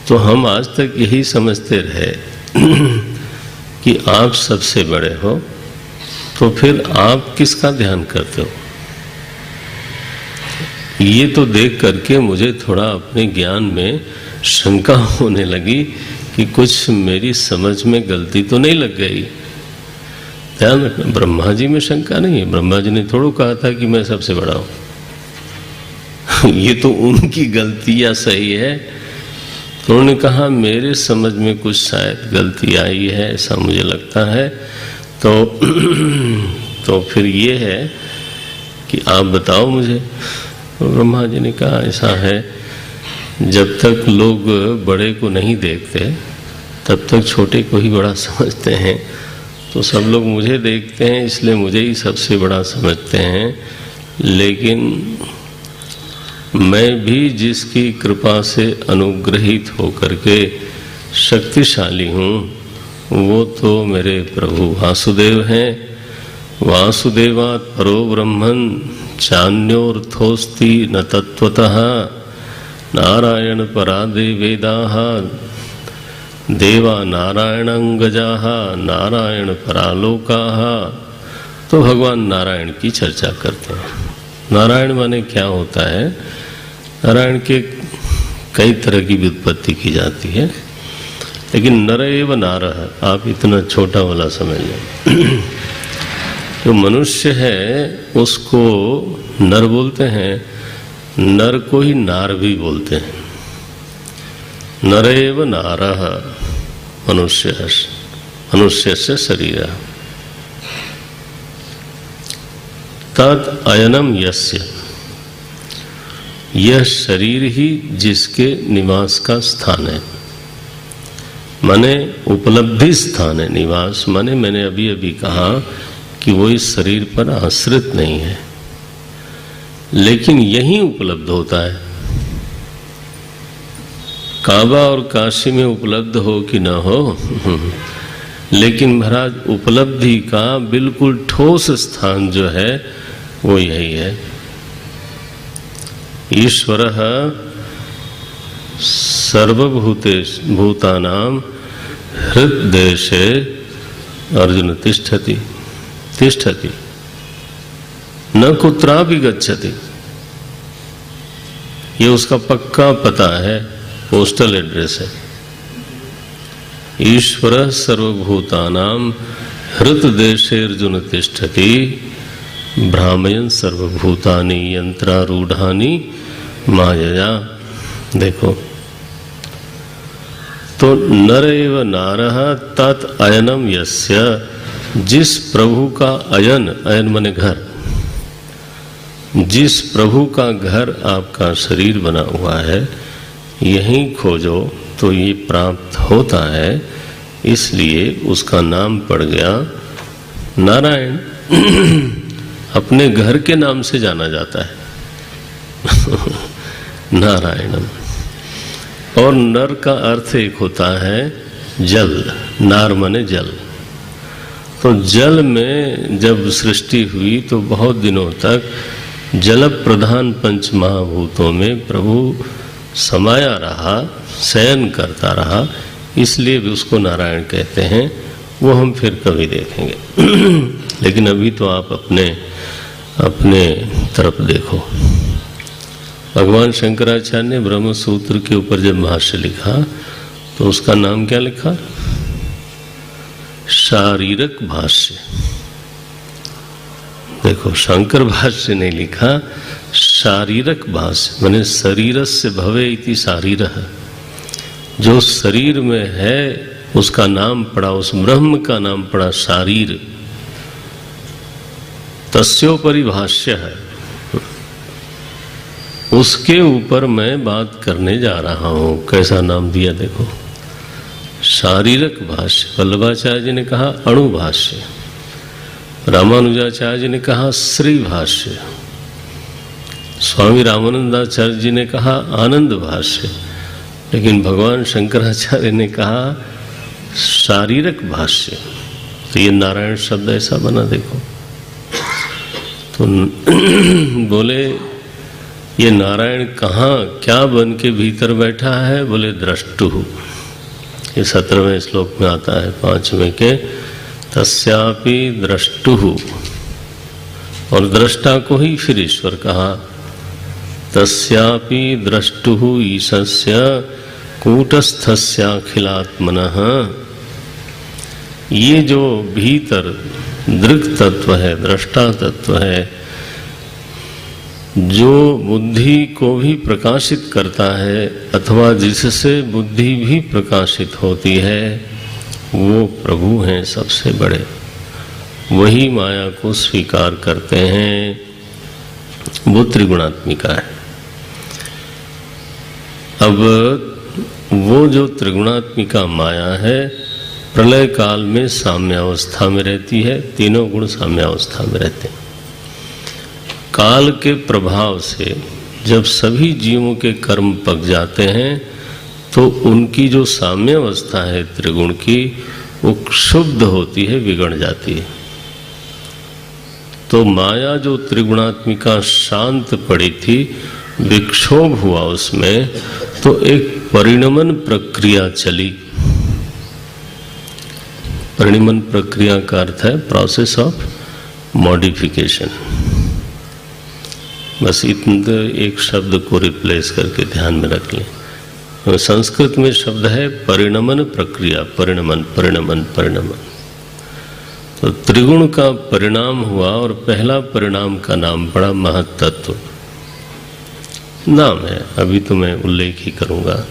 तो हम आज तक यही समझते रहे कि आप सबसे बड़े हो, तो फिर आप किसका ध्यान करते हो? ये तो देख करके मुझे थोड़ा अपने ज्ञान में शंका होने लगी कि कुछ मेरी समझ में गलती तो नहीं लग गई। ध्यान रखना, ब्रह्मा जी में शंका नहीं है। ब्रह्मा जी ने थोड़ा कहा था कि मैं सबसे बड़ा हूं। ये तो उनकी गलती या सही है। तो उन्होंने कहा मेरे समझ में कुछ शायद गलती आई है, ऐसा मुझे लगता है। तो फिर ये है कि आप बताओ मुझे। तो ब्रह्मा जी ने कहा ऐसा है, जब तक लोग बड़े को नहीं देखते तब तक छोटे को ही बड़ा समझते हैं। तो सब लोग मुझे देखते हैं इसलिए मुझे ही सबसे बड़ा समझते हैं, लेकिन मैं भी जिसकी कृपा से अनुग्रहित होकर के शक्तिशाली हूँ वो तो मेरे प्रभु वासुदेव हैं। वासुदेवात् परो ब्रह्मन् चान्योर्थोस्ति न तत्वतः नारायण परादे वेदाः देवा नारायणांगजाः नारायण परालोकाः। तो भगवान नारायण की चर्चा करते हैं। नारायण माने क्या होता है? नारायण के कई तरह की व्युत्पत्ति की जाती है, लेकिन नर एव नारः आप इतना छोटा वाला समझ लें। जो मनुष्य है उसको नर बोलते हैं, नर को ही नार भी बोलते हैं। नर एव नारः मनुष्यस्य शरीरः तद अयनम यस्य, यह शरीर ही जिसके निवास का स्थान है, माने उपलब्धि स्थान है। निवास माने मैंने अभी अभी कहा कि वो इस शरीर पर आश्रित नहीं है, लेकिन यही उपलब्ध होता है। काबा और काशी में उपलब्ध हो कि ना हो, लेकिन महाराज उपलब्धि का बिल्कुल ठोस स्थान जो है वो यही है। ईश्वरः सर्वभूतानां हृद्देशे अर्जुन तिष्ठति तिष्ठति न कुत्रापि गच्छति। ये उसका पक्का पता है, पोस्टल एड्रेस है। ईश्वरः सर्वभूतानां हृद्देशे अर्जुन तिष्ठति भ्रामयन् सर्वभूतानि यंत्रारूढ़ानि मायया। देखो, तो नर एव नारः तत् अयनम यस्य, जिस प्रभु का अयन, अयन माने घर, जिस प्रभु का घर आपका शरीर बना हुआ है, यहीं खोजो तो ये प्राप्त होता है। इसलिए उसका नाम पड़ गया नारायण। अपने घर के नाम से जाना जाता है नारायणम। और नर का अर्थ एक होता है जल, नार माने जल। तो जल में जब सृष्टि हुई तो बहुत दिनों तक जल प्रधान पंच महाभूतों में प्रभु समाया रहा, शयन करता रहा, इसलिए भी उसको नारायण कहते हैं। वो हम फिर कभी देखेंगे। लेकिन अभी तो आप अपने तरफ देखो। भगवान शंकराचार्य ने ब्रह्म सूत्र के ऊपर जब भाष्य लिखा तो उसका नाम क्या लिखा? शारीरक भाष्य। देखो, शंकर भाष्य ने लिखा शारीरक भाष्य, माने शरीरस्य भवे इति शारीरः। जो शरीर में है उसका नाम पड़ा, उस ब्रह्म का नाम पड़ा शारीर। तस्योपरि भाष्य है, उसके ऊपर मैं बात करने जा रहा हूं। कैसा नाम दिया देखो, शारीरक भाष्य। वल्लभाचार्य जी ने कहा अणु भाष्य, रामानुजाचार्य जी ने कहा श्री भाष्य, स्वामी रामानंदाचार्य जी ने कहा आनंद भाष्य, लेकिन भगवान शंकराचार्य ने कहा शारीरक भाष्य। तो ये नारायण शब्द ऐसा बना देखो। तो बोले ये नारायण कहाँ क्या बन के भीतर बैठा है? बोले द्रष्टु। ये 17वें श्लोक में आता है 5वें के, तस्यापि द्रष्टु। और दृष्टा को ही फिर ईश्वर कहा, तस्यापि द्रष्टु ईशस्य कूटस्थस्याखिलात्मनः। ये जो भीतर दृक् तत्व है, दृष्टा तत्व है, जो बुद्धि को भी प्रकाशित करता है अथवा जिससे बुद्धि भी प्रकाशित होती है, वो प्रभु हैं सबसे बड़े। वही माया को स्वीकार करते हैं, वो त्रिगुणात्मिका है। अब वो जो त्रिगुणात्मिका माया है, प्रलय काल में साम्यावस्था में रहती है, तीनों गुण साम्यावस्था में रहते हैं। काल के प्रभाव से जब सभी जीवों के कर्म पक जाते हैं तो उनकी जो साम्यावस्था है त्रिगुण की, वो क्षुब्ध होती है, बिगड़ जाती है। तो माया जो त्रिगुणात्मिका शांत पड़ी थी, विक्षोभ हुआ उसमें, तो एक परिणमन प्रक्रिया चली। परिणमन प्रक्रिया का अर्थ है प्रोसेस ऑफ मॉडिफिकेशन। बस इतना एक शब्द को रिप्लेस करके ध्यान में रख लें। तो संस्कृत में शब्द है परिणमन प्रक्रिया, परिणमन परिणमन परिणमन। तो त्रिगुण का परिणाम हुआ और पहला परिणाम का नाम पड़ा महत्तत्व। नाम है, अभी तो मैं उल्लेख ही करूंगा।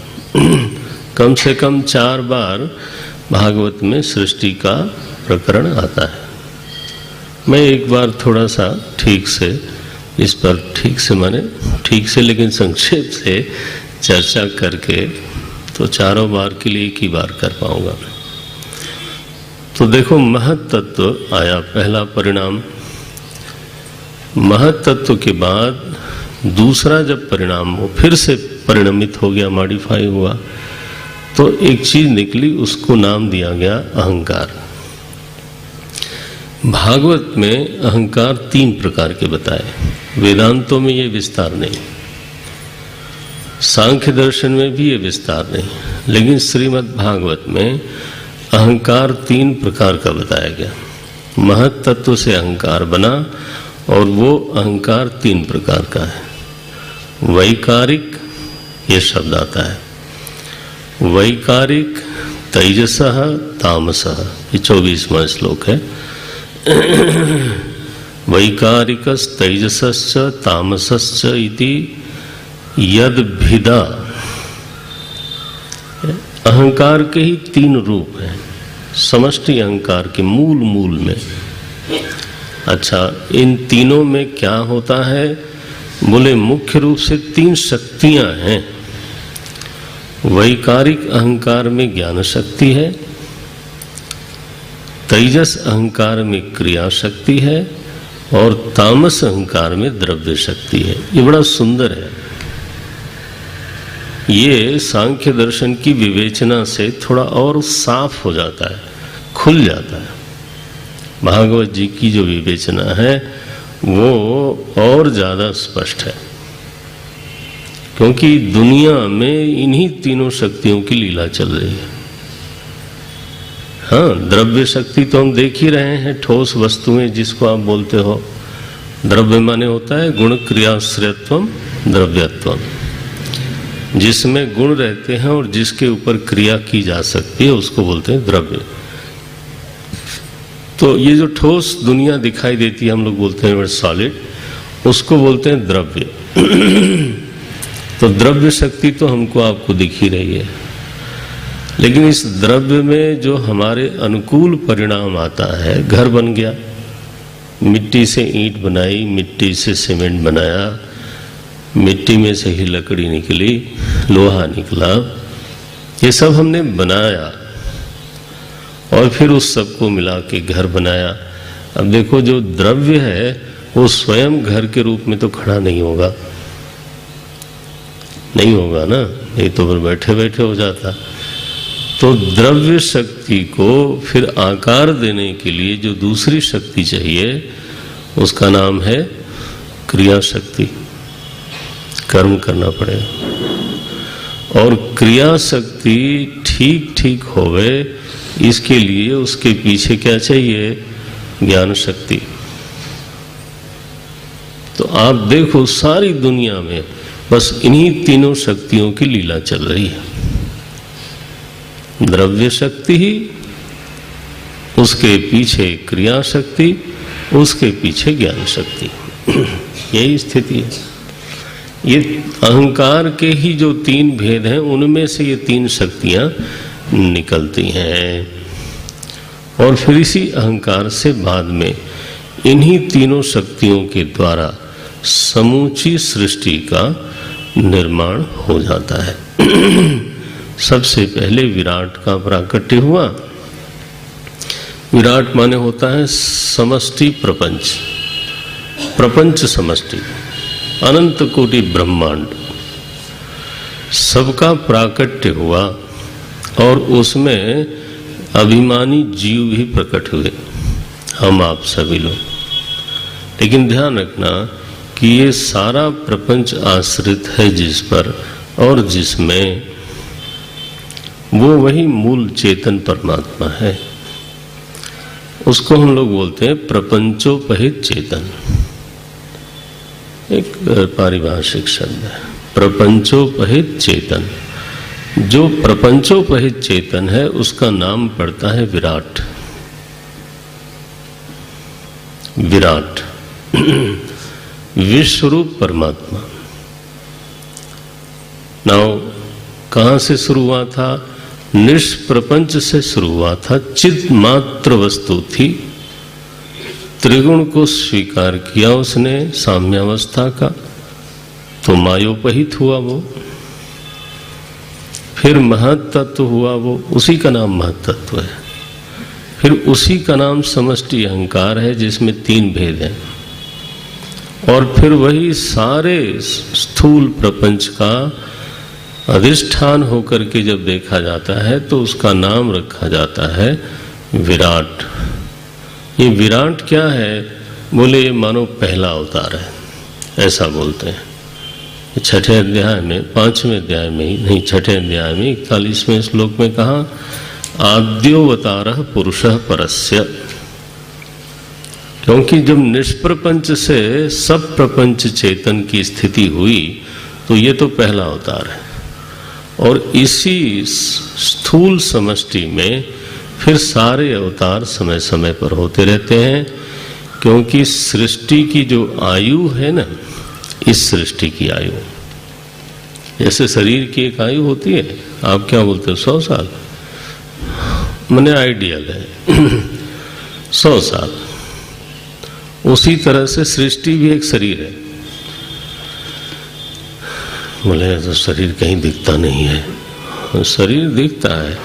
कम से कम 4 बार भागवत में सृष्टि का प्रकरण आता है। मैं एक बार थोड़ा सा ठीक से इस पर ठीक से लेकिन संक्षेप से चर्चा करके तो चारों बार के लिए एक ही बार कर पाऊंगा। तो देखो, महत तत्व आया पहला परिणाम। महत तत्व के बाद दूसरा जब परिणाम वो फिर से परिणमित हो गया, मॉडिफाई हुआ, तो एक चीज निकली, उसको नाम दिया गया अहंकार। भागवत में अहंकार 3 प्रकार के बताए, वेदांतों में ये विस्तार नहीं, सांख्य दर्शन में भी ये विस्तार नहीं, लेकिन श्रीमद् भागवत में अहंकार 3 प्रकार का बताया गया। महत तत्व से अहंकार बना और वो अहंकार 3 प्रकार का है। वैकारिक, ये शब्द आता है, वैकारिक, तेजसः, तामसः, ये 24वां श्लोक है। वैकारिकस् तेजसश्च तामसश्च इति यद्भिदा। अहंकार के ही 3 रूप हैं समष्टि अहंकार के मूल में। अच्छा, इन तीनों में क्या होता है? बोले मुख्य रूप से 3 शक्तियां हैं। वैकारिक अहंकार में ज्ञान शक्ति है, तेजस अहंकार में क्रिया शक्ति है और तामस अहंकार में द्रव्य शक्ति है। ये बड़ा सुंदर है। ये सांख्य दर्शन की विवेचना से थोड़ा और साफ हो जाता है, खुल जाता है। भागवत जी की जो विवेचना है वो और ज्यादा स्पष्ट है, क्योंकि दुनिया में इन्हीं तीनों शक्तियों की लीला चल रही है। हाँ, द्रव्य शक्ति तो हम देख ही रहे हैं, ठोस वस्तुएं जिसको आप बोलते हो। द्रव्य माने होता है गुण क्रियाश्रयत्वम द्रव्यत्वम, जिसमें गुण रहते हैं और जिसके ऊपर क्रिया की जा सकती है उसको बोलते हैं द्रव्य। तो ये जो ठोस दुनिया दिखाई देती है, हम लोग बोलते हैं सॉलिड, उसको बोलते हैं द्रव्य। तो द्रव्य शक्ति तो हमको आपको दिख ही रही है, लेकिन इस द्रव्य में जो हमारे अनुकूल परिणाम आता है, घर बन गया, मिट्टी से ईंट बनाई, मिट्टी से सीमेंट बनाया, मिट्टी में से ही लकड़ी निकली, लोहा निकला, ये सब हमने बनाया और फिर उस सब को मिला के घर बनाया। अब देखो, जो द्रव्य है वो स्वयं घर के रूप में तो खड़ा नहीं होगा ना, नहीं तो फिर बैठे बैठे हो जाता। तो द्रव्य शक्ति को फिर आकार देने के लिए जो दूसरी शक्ति चाहिए उसका नाम है क्रिया शक्ति। कर्म करना पड़ेगा। और क्रिया शक्ति ठीक ठीक होवे, इसके लिए उसके पीछे क्या चाहिए? ज्ञान शक्ति। तो आप देखो सारी दुनिया में बस इन्हीं तीनों शक्तियों की लीला चल रही है। द्रव्य शक्ति ही, उसके पीछे क्रिया शक्ति, उसके पीछे ज्ञान शक्ति। यही स्थिति है। ये अहंकार के ही जो तीन भेद हैं, उनमें से ये तीन शक्तियां निकलती हैं। और फिर इसी अहंकार से बाद में इन्हीं तीनों शक्तियों के द्वारा समूची सृष्टि का निर्माण हो जाता है। सबसे पहले विराट का प्राकट्य हुआ। विराट माने होता है समष्टि प्रपंच, प्रपंच समष्टि, अनंत कोटि ब्रह्मांड, सबका प्राकट्य हुआ। और उसमें अभिमानी जीव भी प्रकट हुए, हम आप सभी लोग। लेकिन ध्यान रखना कि ये सारा प्रपंच आश्रित है जिस पर, और जिसमें वो वही मूल चेतन परमात्मा है। उसको हम लोग बोलते हैं प्रपंचोपहित चेतन। एक पारिभाषिक शब्द है, प्रपंचोपहित चेतन। जो प्रपंचोपहित चेतन है उसका नाम पड़ता है विराट। विराट विश्वरूप परमात्मा। नाउ कहां से शुरू हुआ था? निष्प्रपंच से शुरू हुआ था। चित मात्र वस्तु थी, त्रिगुण को स्वीकार किया उसने साम्यावस्था का, तो मायोपहित हुआ वो। फिर महत्तत्व हुआ वो, उसी का नाम महत्तत्व है। फिर उसी का नाम समष्टि अहंकार है, जिसमें तीन भेद हैं। और फिर वही सारे स्थूल प्रपंच का अधिष्ठान होकर के जब देखा जाता है तो उसका नाम रखा जाता है विराट। ये विराट क्या है? बोले ये मानो पहला अवतार है, ऐसा बोलते हैं। छठे अध्याय में, 5वें अध्याय में ही नहीं, छठे अध्याय में 41वें श्लोक में कहा, आद्योवतारः पुरुषः परस्य। क्योंकि जब निष्प्रपंच से सब प्रपंच चेतन की स्थिति हुई तो ये तो पहला अवतार है। और इसी स्थूल समष्टि में फिर सारे अवतार समय समय पर होते रहते हैं। क्योंकि सृष्टि की जो आयु है ना, इस सृष्टि की आयु, जैसे शरीर की एक आयु होती है, आप क्या बोलते हो, 100 साल, मने आइडियल है 100 साल। उसी तरह से सृष्टि भी एक शरीर है। बोले तो शरीर कहीं दिखता नहीं है। शरीर दिखता है।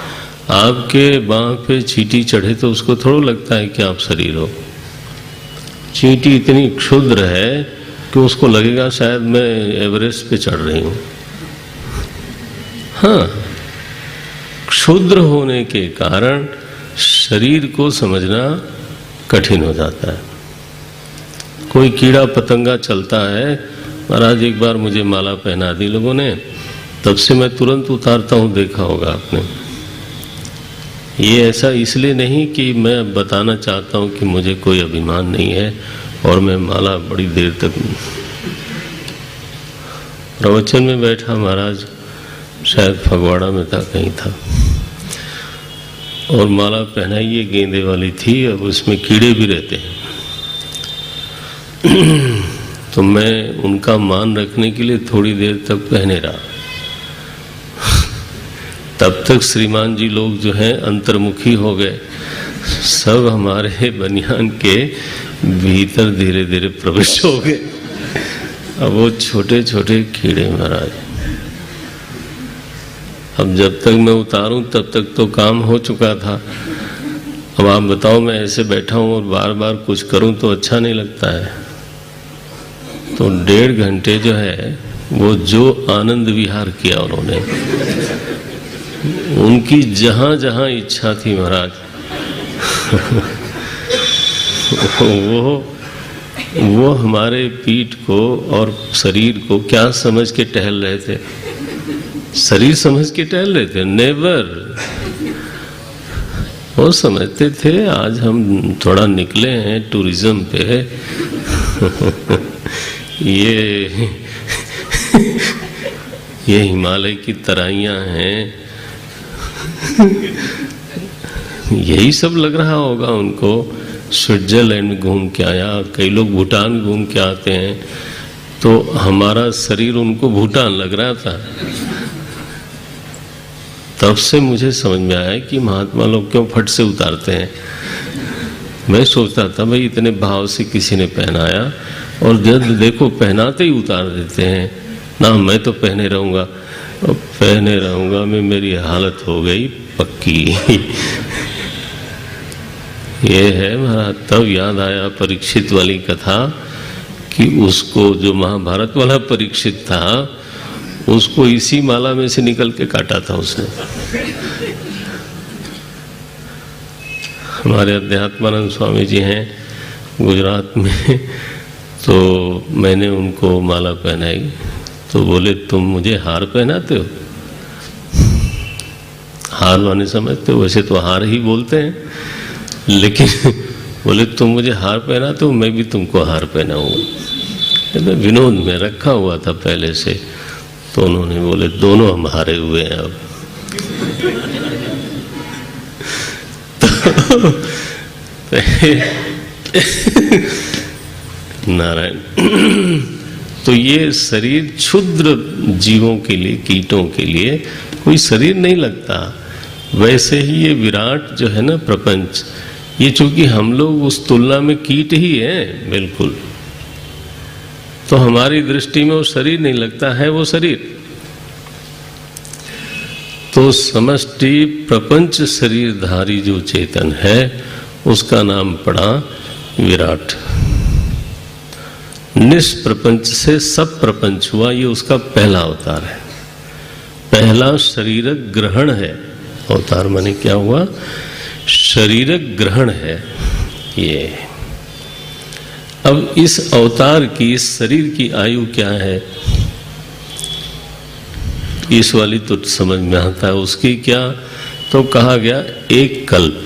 आपके बाँह पे चींटी चढ़े तो उसको थोड़ा लगता है कि आप शरीर हो। चींटी इतनी क्षुद्र है कि उसको लगेगा शायद मैं एवरेस्ट पे चढ़ रही हूँ। हाँ, क्षुद्र होने के कारण शरीर को समझना कठिन हो जाता है। कोई कीड़ा पतंगा चलता है, महाराज एक बार मुझे माला पहना दी लोगों ने, तब से मैं तुरंत उतारता हूँ, देखा होगा आपने। ये ऐसा इसलिए नहीं कि मैं बताना चाहता हूँ कि मुझे कोई अभिमान नहीं है और मैं माला बड़ी देर तक। प्रवचन में बैठा महाराज, शायद फगवाड़ा में था, कहीं था, और माला पहनाई ये गेंदे वाली थी, अब उसमें कीड़े भी रहते हैं। तो मैं उनका मान रखने के लिए थोड़ी देर तक पहने रहा। तब तक श्रीमान जी लोग जो हैं अंतर्मुखी हो गए, सब हमारे बनियान के भीतर धीरे धीरे प्रवेश हो गए। अब वो छोटे छोटे कीड़े महाराज, अब जब तक मैं उतारूं तब तक तो काम हो चुका था। अब आप बताओ, मैं ऐसे बैठा हूं और बार बार कुछ करूं तो अच्छा नहीं लगता है। तो 1.5 घंटे जो है वो जो आनंद विहार किया उन्होंने, उनकी जहां जहां इच्छा थी महाराज वो वो हमारे पीठ को और शरीर को क्या समझ के टहल रहे थे? शरीर समझ के टहल रहे थे? नेवर। वो समझते थे आज हम थोड़ा निकले हैं टूरिज्म पे, ये हिमालय की तराइयां हैं, यही सब लग रहा होगा उनको। स्विट्जरलैंड में घूम के आया, कई लोग भूटान घूम के आते हैं, तो हमारा शरीर उनको भूटान लग रहा था। तब से मुझे समझ में आया कि महात्मा लोग क्यों फट से उतारते हैं। मैं सोचता था भाई इतने भाव से किसी ने पहनाया, और जब देखो पहनाते ही उतार देते हैं ना। मैं तो पहने रहूँगा, और पहने रहूँगा में मेरी हालत हो गई पक्की। ये है महाराज। तब याद आया परीक्षित वाली कथा कि उसको जो महाभारत वाला परीक्षित था, उसको इसी माला में से निकल के काटा था उसने। हमारे अध्यात्मानंद स्वामी जी हैं गुजरात में, तो मैंने उनको माला पहनाई, तो बोले तुम मुझे हार पहनाते हो? हार माने समझते हो? वैसे तो हार ही बोलते हैं, लेकिन बोले तुम मुझे हार पहनाते हो, मैं भी तुमको हार पहनाऊंगा। तो विनोद में रखा हुआ था पहले से, तो उन्होंने बोले दोनों हम हारे हुए हैं अब। नारायण। तो ये शरीर क्षुद्र जीवों के लिए, कीटों के लिए कोई शरीर नहीं लगता। वैसे ही ये विराट जो है ना प्रपंच, ये चूंकि हम लोग उस तुलना में कीट ही हैं बिल्कुल, तो हमारी दृष्टि में वो शरीर नहीं लगता है, वो शरीर। तो समष्टि प्रपंच शरीरधारी जो चेतन है, उसका नाम पड़ा विराट। निष्प्रपंच से सब प्रपंच हुआ, ये उसका पहला अवतार है। पहला शरीर ग्रहण है। अवतार माने क्या हुआ? शरीर ग्रहण है ये। अब इस अवतार की, इस शरीर की आयु क्या है? इस वाली तो समझ में आता है। उसकी क्या? तो कहा गया एक कल्प।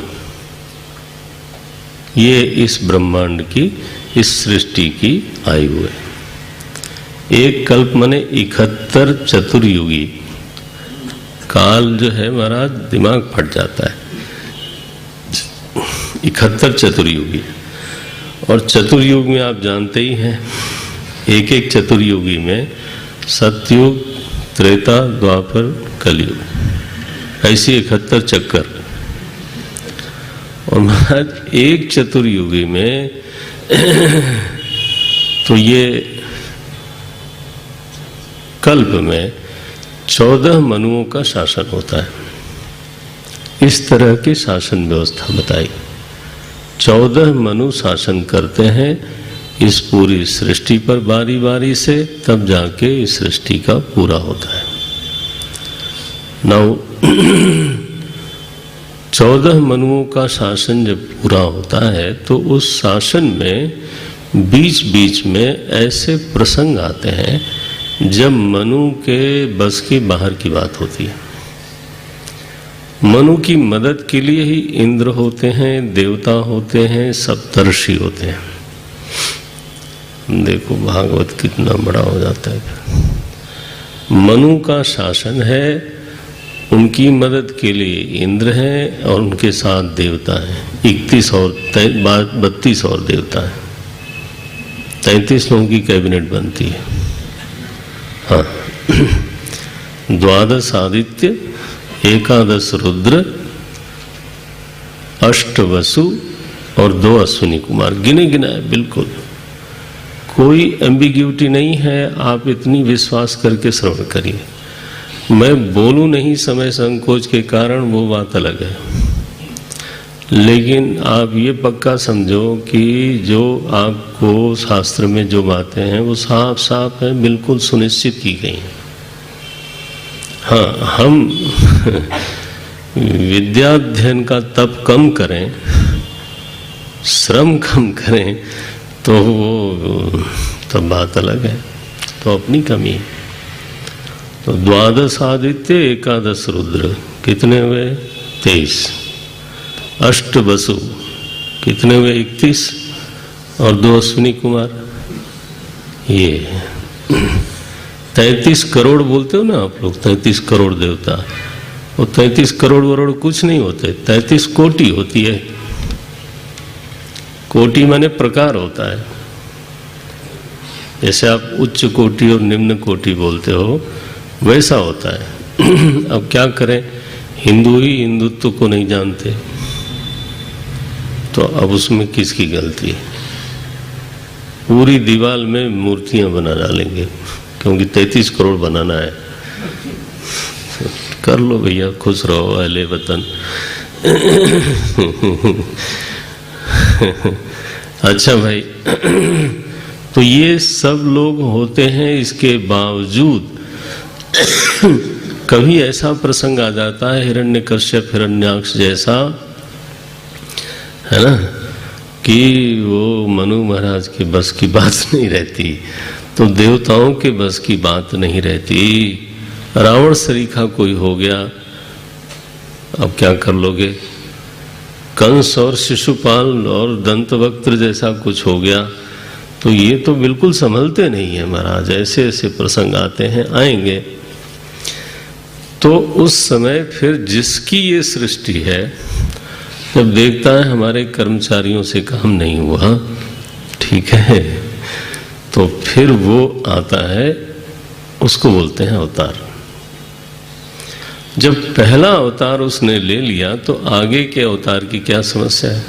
ये इस ब्रह्मांड की, इस सृष्टि की आयु है। एक कल्प माने 71 चतुर्युगी। काल जो है महाराज दिमाग फट जाता है। 71 चतुर्युगी। और चतुर्युग में आप जानते ही हैं, एक एक चतुर्युगी में सतयुग, त्रेता, द्वापर, कलयुग, ऐसी 71 चक्कर। और महाराज एक चतुर्युगी में तो ये कल्प में 14 मनुओं का शासन होता है। इस तरह की शासन व्यवस्था बताई। 14 मनु शासन करते हैं इस पूरी सृष्टि पर बारी बारी से, तब जाके इस सृष्टि का पूरा होता है। नौ 14 मनुओं का शासन जब पूरा होता है, तो उस शासन में बीच बीच में ऐसे प्रसंग आते हैं जब मनु के बस के बाहर की बात होती है। मनु की मदद के लिए ही इंद्र होते हैं, देवता होते हैं, सप्तर्षि होते हैं। देखो भागवत कितना बड़ा हो जाता है। मनु का शासन है, उनकी मदद के लिए इंद्र हैं और उनके साथ देवता हैं। 31 और 32 और देवता हैं। 33 लोगों की कैबिनेट बनती है। हाँ, 12 आदित्य, 11 रुद्र, 8 वसु और 2 अश्विनी कुमार। गिने गिना है बिल्कुल, कोई एम्बिग्यूटी नहीं है। आप इतनी विश्वास करके श्रवण करिए। मैं बोलूं नहीं समय संकोच के कारण, वो बात अलग है, लेकिन आप ये पक्का समझो कि जो आपको शास्त्र में जो बातें हैं वो साफ साफ है, बिल्कुल सुनिश्चित की गई हैं। हाँ, हम विद्याध्ययन का तप कम करें, श्रम कम करें, तो वो तब बात अलग है, तो अपनी कमी है। तो 12 आदित्य 11 रुद्र कितने हुए? 23। अष्ट वसु कितने हुए? 31। और 2 अश्विनी कुमार, ये 33 करोड़ बोलते हो ना आप लोग, 33 करोड़ देवता। वो 33 करोड़ वरोड़ कुछ नहीं होते, 33 कोटि होती है। कोटि माने प्रकार होता है। जैसे आप उच्च कोटि और निम्न कोटि बोलते हो, वैसा होता है। अब क्या करें, हिंदू ही हिंदुत्व को नहीं जानते, तो अब उसमें किसकी गलती है? पूरी दीवार में मूर्तियां बना डालेंगे, क्योंकि 33 करोड़ बनाना है। कर लो भैया, खुश रहो अहले वतन। अच्छा भाई, तो ये सब लोग होते हैं, इसके बावजूद कभी ऐसा प्रसंग आ जाता है हिरण्यकश्यप हिरण्याक्ष जैसा, है ना, कि वो मनु महाराज के बस की बात नहीं रहती, तो देवताओं के बस की बात नहीं रहती। रावण सरीखा कोई हो गया, अब क्या कर लोगे? कंस और शिशुपाल और दंतवक्त्र जैसा कुछ हो गया, तो ये तो बिल्कुल संभलते नहीं है महाराज। ऐसे ऐसे प्रसंग आते हैं, आएंगे। तो उस समय फिर जिसकी ये सृष्टि है, जब देखता है हमारे कर्मचारियों से काम नहीं हुआ, ठीक है, तो फिर वो आता है, उसको बोलते हैं अवतार। जब पहला अवतार उसने ले लिया, तो आगे के अवतार की क्या समस्या है?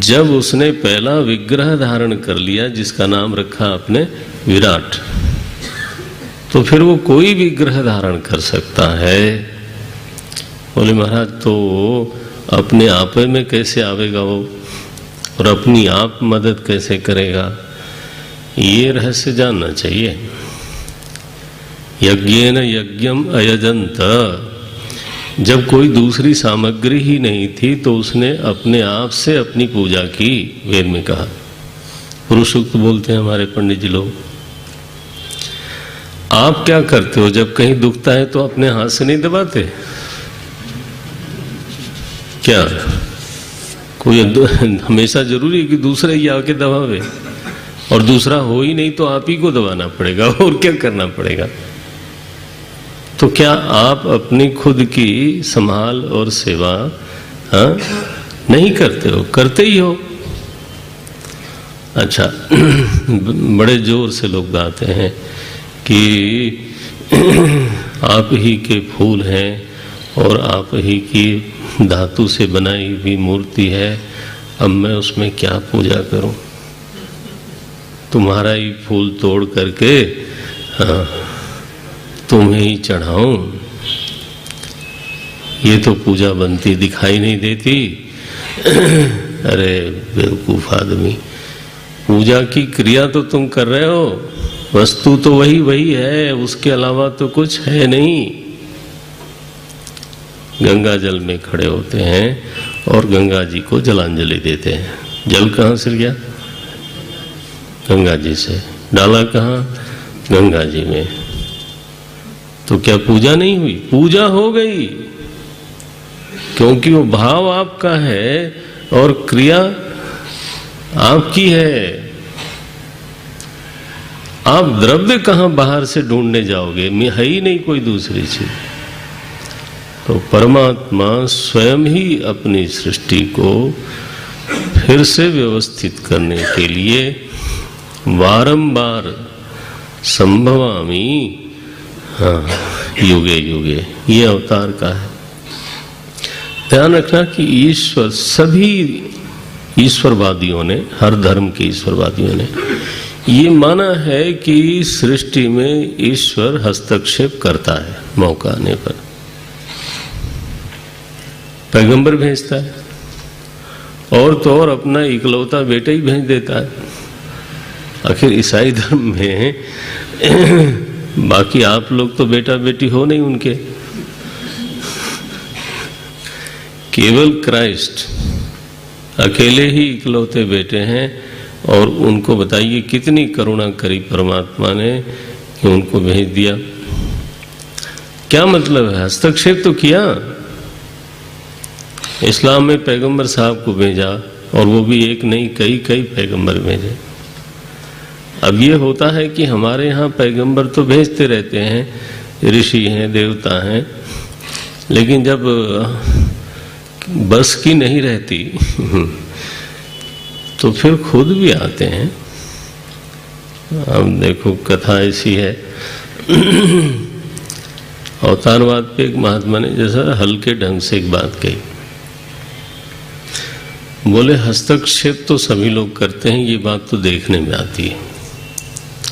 जब उसने पहला विग्रह धारण कर लिया, जिसका नाम रखा आपने विराट, तो फिर वो कोई विग्रह धारण कर सकता है। बोले महाराज, तो अपने आप में कैसे आवेगा वो, और अपनी आप मदद कैसे करेगा? ये रहस्य जानना चाहिए। यज्ञेन यज्ञम अयजंत, जब कोई दूसरी सामग्री ही नहीं थी, तो उसने अपने आप से अपनी पूजा की। वेद में कहा, पुरुषोक्त बोलते हैं हमारे पंडित जी लोग। आप क्या करते हो, जब कहीं दुखता है तो अपने हाथ से नहीं दबाते क्या? कोई हमेशा जरूरी है कि दूसरा ही आके दबावे, और दूसरा हो ही नहीं तो आप ही को दबाना पड़ेगा, और क्या करना पड़ेगा? तो क्या आप अपनी खुद की संभाल और सेवा नहीं करते हो? करते ही हो। अच्छा, बड़े जोर से लोग गाते हैं कि आप ही के फूल हैं और आप ही की धातु से बनाई हुई मूर्ति है, अब मैं उसमें क्या पूजा करूं? तुम्हारा ही फूल तोड़ करके तुम्हें ही चढ़ाऊं, ये तो पूजा बनती दिखाई नहीं देती। अरे बेवकूफ आदमी, पूजा की क्रिया तो तुम कर रहे हो, वस्तु तो वही वही है, उसके अलावा तो कुछ है नहीं। गंगा जल में खड़े होते हैं और गंगा जी को जलांजलि देते हैं। जल कहाँ से गया? गंगा जी से। डाला कहाँ? गंगा जी में। तो क्या पूजा नहीं हुई? पूजा हो गई, क्योंकि वो भाव आपका है और क्रिया आपकी है। आप द्रव्य कहाँ बाहर से ढूंढने जाओगे? है ही नहीं कोई दूसरी चीज। तो परमात्मा स्वयं ही अपनी सृष्टि को फिर से व्यवस्थित करने के लिए बारंबार संभवामि, युगे युगे, ये अवतार का है। ध्यान रखना कि ईश्वर, सभी ईश्वरवादियों ने, हर धर्म के ईश्वरवादियों ने ये माना है कि सृष्टि में ईश्वर हस्तक्षेप करता है मौका आने पर। पैगंबर भेजता है, और तो और अपना इकलौता बेटा ही भेज देता है। आखिर ईसाई धर्म में बाकी आप लोग तो बेटा बेटी हो नहीं उनके, केवल क्राइस्ट अकेले ही इकलौते बेटे हैं, और उनको बताइए कितनी करुणा करी परमात्मा ने कि उनको भेज दिया। क्या मतलब है? हस्तक्षेप तो किया। इस्लाम में पैगंबर साहब को भेजा, और वो भी एक नहीं कई पैगंबर भेजे। अब ये होता है कि हमारे यहाँ पैगंबर तो भेजते रहते हैं, ऋषि हैं, देवता हैं, लेकिन जब बस की नहीं रहती तो फिर खुद भी आते हैं। अब देखो कथा ऐसी है अवतारवाद पे एक महात्मा ने जैसा हल्के ढंग से एक बात कही, बोले हस्तक्षेप तो सभी लोग करते हैं, ये बात तो देखने में आती है,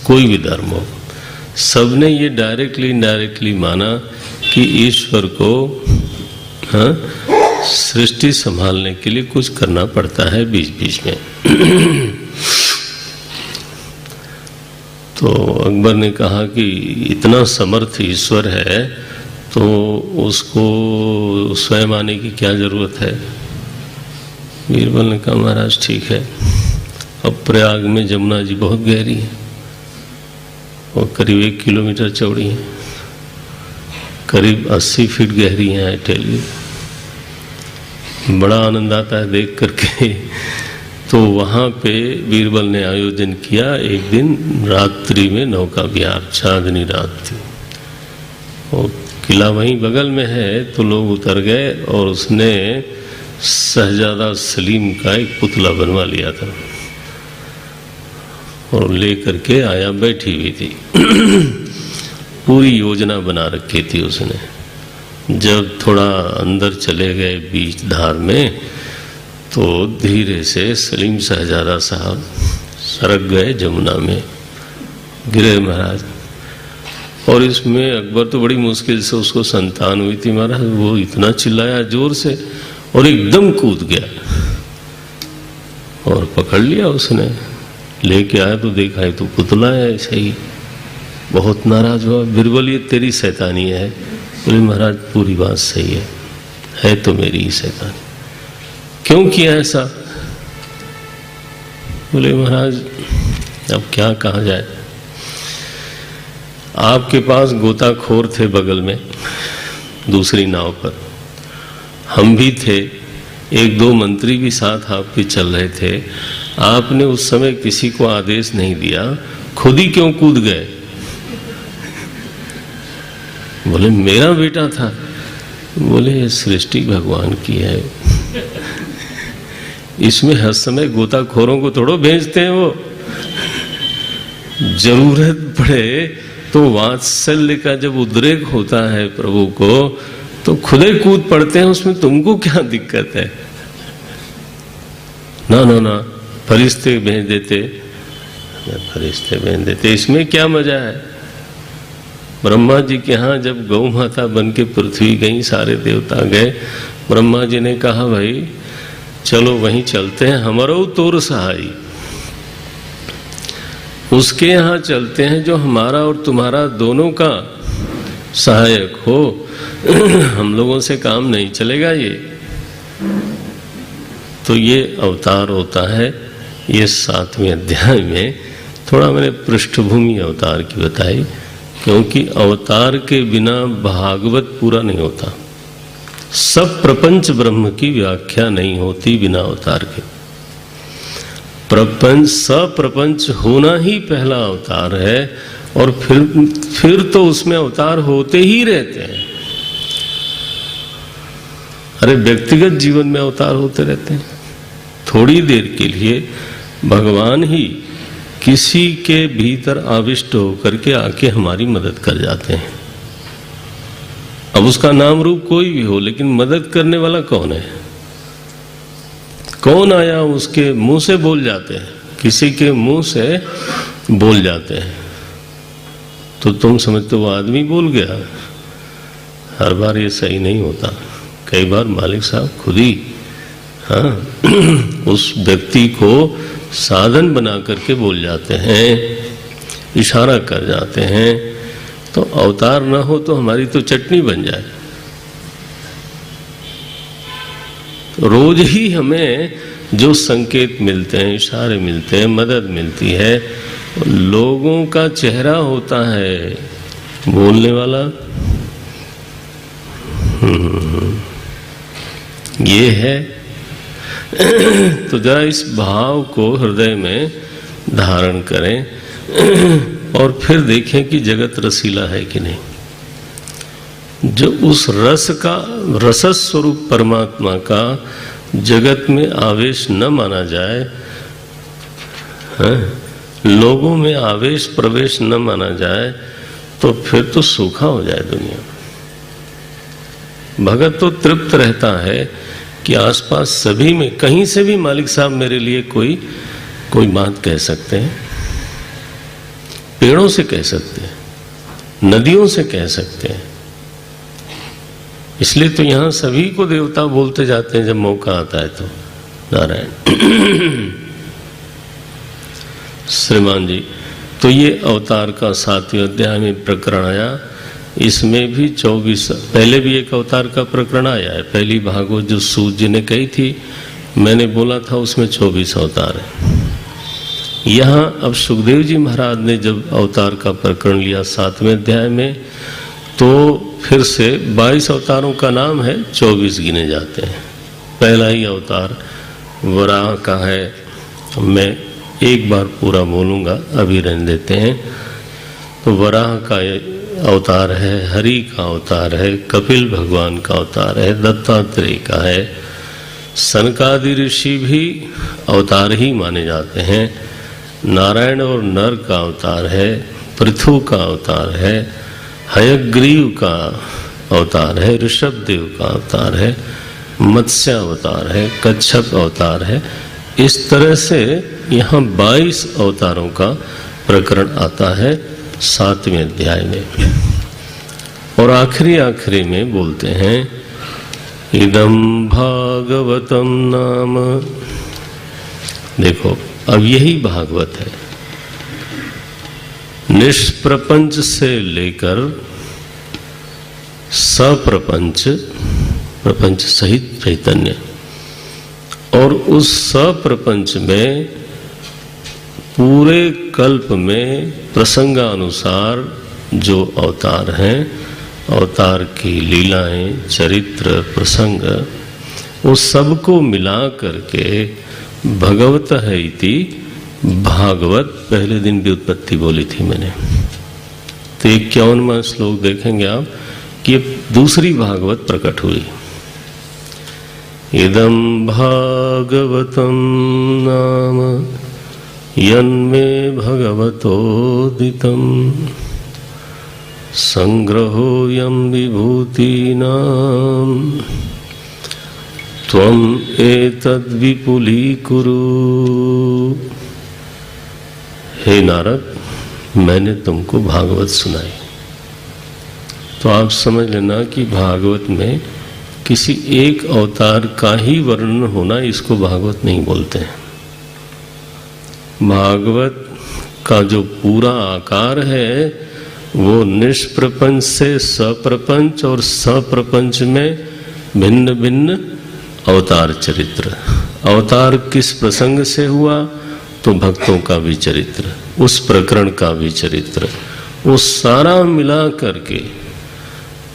कोई भी धर्म हो, सबने ये डायरेक्टली इनडायरेक्टली माना कि ईश्वर को सृष्टि संभालने के लिए कुछ करना पड़ता है बीच बीच में। तो अकबर ने कहा कि इतना समर्थ ईश्वर है तो उसको स्वयं आने की क्या जरूरत है? बीरबल ने कहा महाराज ठीक है, अब प्रयाग में जमुना जी बहुत गहरी है और करीब 1 किलोमीटर चौड़ी है, करीब 80 फीट गहरी है। आई टेल यू, बड़ा आनंद आता है देख करके। तो वहाँ पे बीरबल ने आयोजन किया, एक दिन रात्रि में नौका विहार, चांदनी रात थी, और किला वहीं बगल में है, तो लोग उतर गए और उसने शहजादा सलीम का एक पुतला बनवा लिया था और ले करके आया, बैठी हुई थी। पूरी योजना बना रखी थी उसने। जब थोड़ा अंदर चले गए बीच धार में, तो धीरे से सलीम शहजादा साहब सरक गए जमुना में, गिरे महाराज। और इसमें अकबर तो बड़ी मुश्किल से, उसको संतान हुई थी महाराज, वो इतना चिल्लाया जोर से और एकदम कूद गया और पकड़ लिया उसने, लेके आया तो देखा है तो पुतला है ऐसे ही। बहुत नाराज हुआ, बीरबल ये तेरी शैतानी है। बोले महाराज पूरी बात सही है तो मेरी ही शैतानी। क्यों किया ऐसा? बोले महाराज अब क्या कहा जाए, आपके पास गोताखोर थे बगल में दूसरी नाव पर, हम भी थे, 1-2 मंत्री भी साथ आपके चल रहे थे, आपने उस समय किसी को आदेश नहीं दिया, खुद ही क्यों कूद गए? बोले मेरा बेटा था। बोले ये सृष्टि भगवान की है, इसमें हर समय गोताखोरों को थोड़ो भेजते हैं, वो जरूरत पड़े तो वात्सल्य का जब उद्रेक होता है प्रभु को तो खुद ही कूद पड़ते हैं, उसमें तुमको क्या दिक्कत है? ना फरिश्ते भेज देते, इसमें क्या मजा है? ब्रह्मा जी के यहाँ जब गौ माता बन के पृथ्वी गई, सारे देवता गए, ब्रह्मा जी ने कहा भाई चलो वहीं चलते हैं, हमारो तोर सहाई, उसके यहाँ चलते हैं जो हमारा और तुम्हारा दोनों का सहायक हो। हम लोगों से काम नहीं चलेगा ये। तो ये अवतार होता है। ये 7वें अध्याय में थोड़ा मैंने पृष्ठभूमि अवतार की बताई, क्योंकि अवतार के बिना भागवत पूरा नहीं होता। सब प्रपंच ब्रह्म की व्याख्या नहीं होती बिना अवतार के। प्रपंच सप्रपंच होना ही पहला अवतार है, और फिर तो उसमें अवतार होते ही रहते हैं। अरे व्यक्तिगत जीवन में अवतार होते रहते हैं। थोड़ी देर के लिए भगवान ही किसी के भीतर आविष्ट होकर के आके हमारी मदद कर जाते हैं। अब उसका नाम रूप कोई भी हो, लेकिन मदद करने वाला कौन है? कौन आया उसके मुंह से बोल जाते हैं, किसी के मुंह से बोल जाते हैं तो तुम समझते वो आदमी बोल गया। हर बार ये सही नहीं होता। कई बार मालिक साहब खुद ही उस व्यक्ति को साधन बना करके बोल जाते हैं, इशारा कर जाते हैं। तो अवतार ना हो तो हमारी तो चटनी बन जाए। रोज ही हमें जो संकेत मिलते हैं, इशारे मिलते हैं, मदद मिलती है, लोगों का चेहरा होता है बोलने वाला। ये है। तो जरा इस भाव को हृदय में धारण करें और फिर देखें कि जगत रसीला है कि नहीं। जो उस रस का, रस स्वरूप परमात्मा का जगत में आवेश न माना जाए, लोगों में आवेश प्रवेश न माना जाए, तो फिर तो सूखा हो जाए दुनिया। भगत तो तृप्त रहता है कि आसपास सभी में, कहीं से भी मालिक साहब मेरे लिए कोई बात कह सकते हैं, पेड़ों से कह सकते हैं, नदियों से कह सकते हैं। इसलिए तो यहां सभी को देवता बोलते जाते हैं जब मौका आता है तो। नारायण। श्रीमान जी, तो ये अवतार का 7वें अध्याय में प्रकरण आया। इसमें भी 24, पहले भी एक अवतार का प्रकरण आया है। पहली भागवत जो सूत जी ने कही थी, मैंने बोला था उसमें 24 अवतार है। यहाँ अब सुखदेव जी महाराज ने जब अवतार का प्रकरण लिया 7वें अध्याय में, तो फिर से 22 अवतारों का नाम है, 24 गिने जाते हैं। पहला ही अवतार वराह का है। मैं एक बार पूरा बोलूँगा, अभी रहने देते हैं। तो वराह का अवतार है, हरि का अवतार है, कपिल भगवान का अवतार है, दत्तात्रेय का है, सनकादि ऋषि भी अवतार ही माने जाते हैं, नारायण और नर का अवतार है, पृथु का अवतार है, हयग्रीव का अवतार है, ऋषभदेव का अवतार है, मत्स्य अवतार है, कच्छप अवतार है। इस तरह से यहाँ 22 अवतारों का प्रकरण आता है 7वें अध्याय में। और आखिरी में बोलते हैं, इदं भागवतम नाम। देखो, अब यही भागवत है। निष्प्रपंच से लेकर सप्रपंच, प्रपंच सहित चैतन्य, और उस सप्रपंच में पूरे कल्प में प्रसंगानुसार जो अवतार हैं, अवतार की लीलाएं, चरित्र, प्रसंग, वो सबको मिला करके भगवत है इति भागवत। पहले दिन भी उत्पत्ति बोली थी मैंने। तो 51वां श्लोक देखेंगे आप कि ये दूसरी भागवत प्रकट हुई। इदं भागवतं नाम यन्मे भगवतोदितं संग्रहोऽयं विभूतीनां त्वं एतद्विपुलीकुरु। हे नारद, मैंने तुमको भागवत सुनाई। तो आप समझ लेना कि भागवत में किसी एक अवतार का ही वर्णन होना, इसको भागवत नहीं बोलते हैं। भागवत का जो पूरा आकार है वो निष्प्रपंच से सप्रपंच, और सप्रपंच में भिन्न भिन्न अवतार चरित्र। अवतार किस प्रसंग से हुआ, तो भक्तों का भी चरित्र, उस प्रकरण का भी चरित्र, वो सारा मिला करके,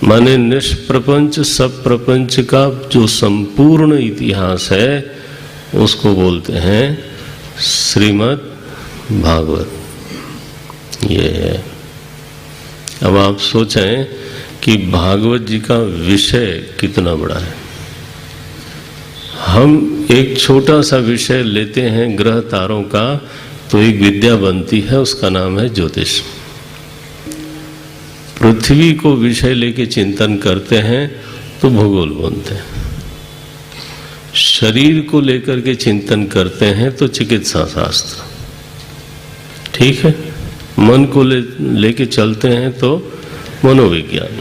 माने निष्प्रपंच सब प्रपंच का जो संपूर्ण इतिहास है, उसको बोलते हैं श्रीमद् भागवत। ये है। अब आप सोचें कि भागवत जी का विषय कितना बड़ा है। हम एक छोटा सा विषय लेते हैं ग्रह तारों का, तो एक विद्या बनती है, उसका नाम है ज्योतिष। पृथ्वी को विषय लेके चिंतन करते हैं तो भूगोल बनते हैं। शरीर को लेकर के चिंतन करते हैं तो चिकित्सा शास्त्र, ठीक है। मन को लेके चलते हैं तो मनोविज्ञान।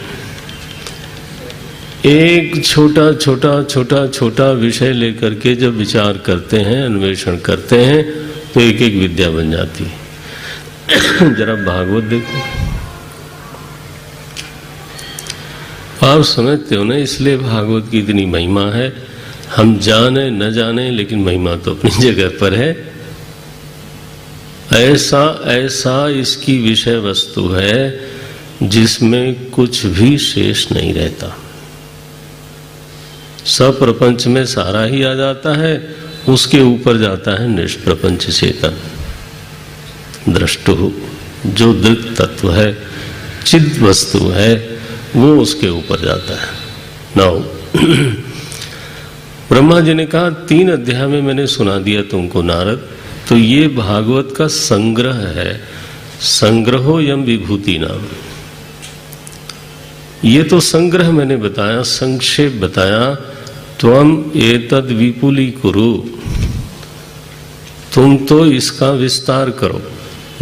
एक छोटा छोटा छोटा छोटा विषय लेकर के जब विचार करते हैं, अन्वेषण करते हैं, तो एक एक विद्या बन जाती है। जरा भागवत देखो, आप समझते हो ना, इसलिए भागवत की इतनी महिमा है। हम जाने न जाने लेकिन महिमा तो अपनी जगह पर है। ऐसा ऐसा इसकी विषय वस्तु है जिसमें कुछ भी शेष नहीं रहता। सब प्रपंच में सारा ही आ जाता है, उसके ऊपर जाता है निष्प्रपंच चेतन दृष्टु, जो दृक् तत्व है, चिद वस्तु है, वो उसके ऊपर जाता है। नाउ ब्रह्मा जी ने कहा 3 अध्याय में मैंने सुना दिया तुमको नारद, तो ये भागवत का संग्रह है। संग्रहो यम विभूति नाम, ये तो संग्रह मैंने बताया, संक्षेप बताया। त्वम एतद विपुली कुरु, तुम तो इसका विस्तार करो।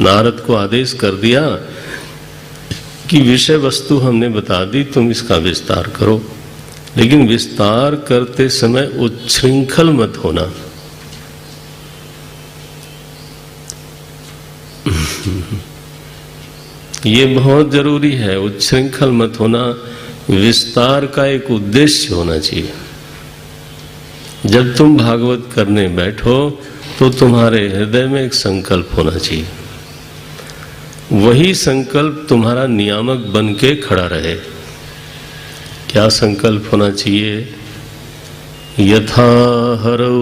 नारद को आदेश कर दिया कि विषय वस्तु हमने बता दी, तुम इसका विस्तार करो, लेकिन विस्तार करते समय उच्छृंखल मत होना। ये बहुत जरूरी है, उच्छृंखल मत होना। विस्तार का एक उद्देश्य होना चाहिए। जब तुम भागवत करने बैठो तो तुम्हारे हृदय में एक संकल्प होना चाहिए, वही संकल्प तुम्हारा नियामक बन के खड़ा रहे। क्या संकल्प होना चाहिए? यथा हरौ,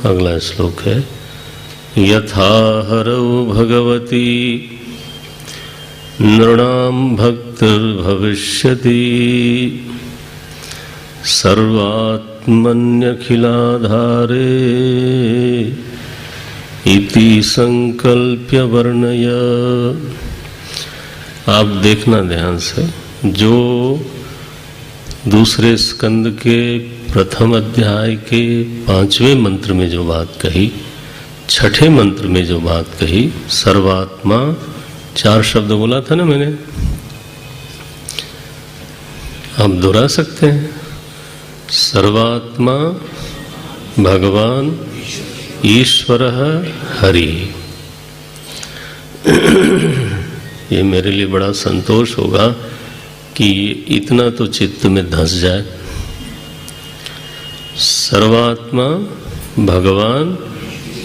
अगला श्लोक है, यथा हरौ भगवती नृणाम भक्तिर्भविष्यति सर्वात्मन्यखिलाधारे इति संकल्प्य वर्णय। आप देखना ध्यान से, जो दूसरे स्कंद के प्रथम अध्याय के 5वें मंत्र में जो बात कही, 6ठे मंत्र में जो बात कही, सर्वात्मा, 4 शब्द बोला था ना मैंने, आप दोहरा सकते हैं। सर्वात्मा भगवान ईश्वरः हरि। ये मेरे लिए बड़ा संतोष होगा कि इतना तो चित्त में धंस जाए। सर्वात्मा भगवान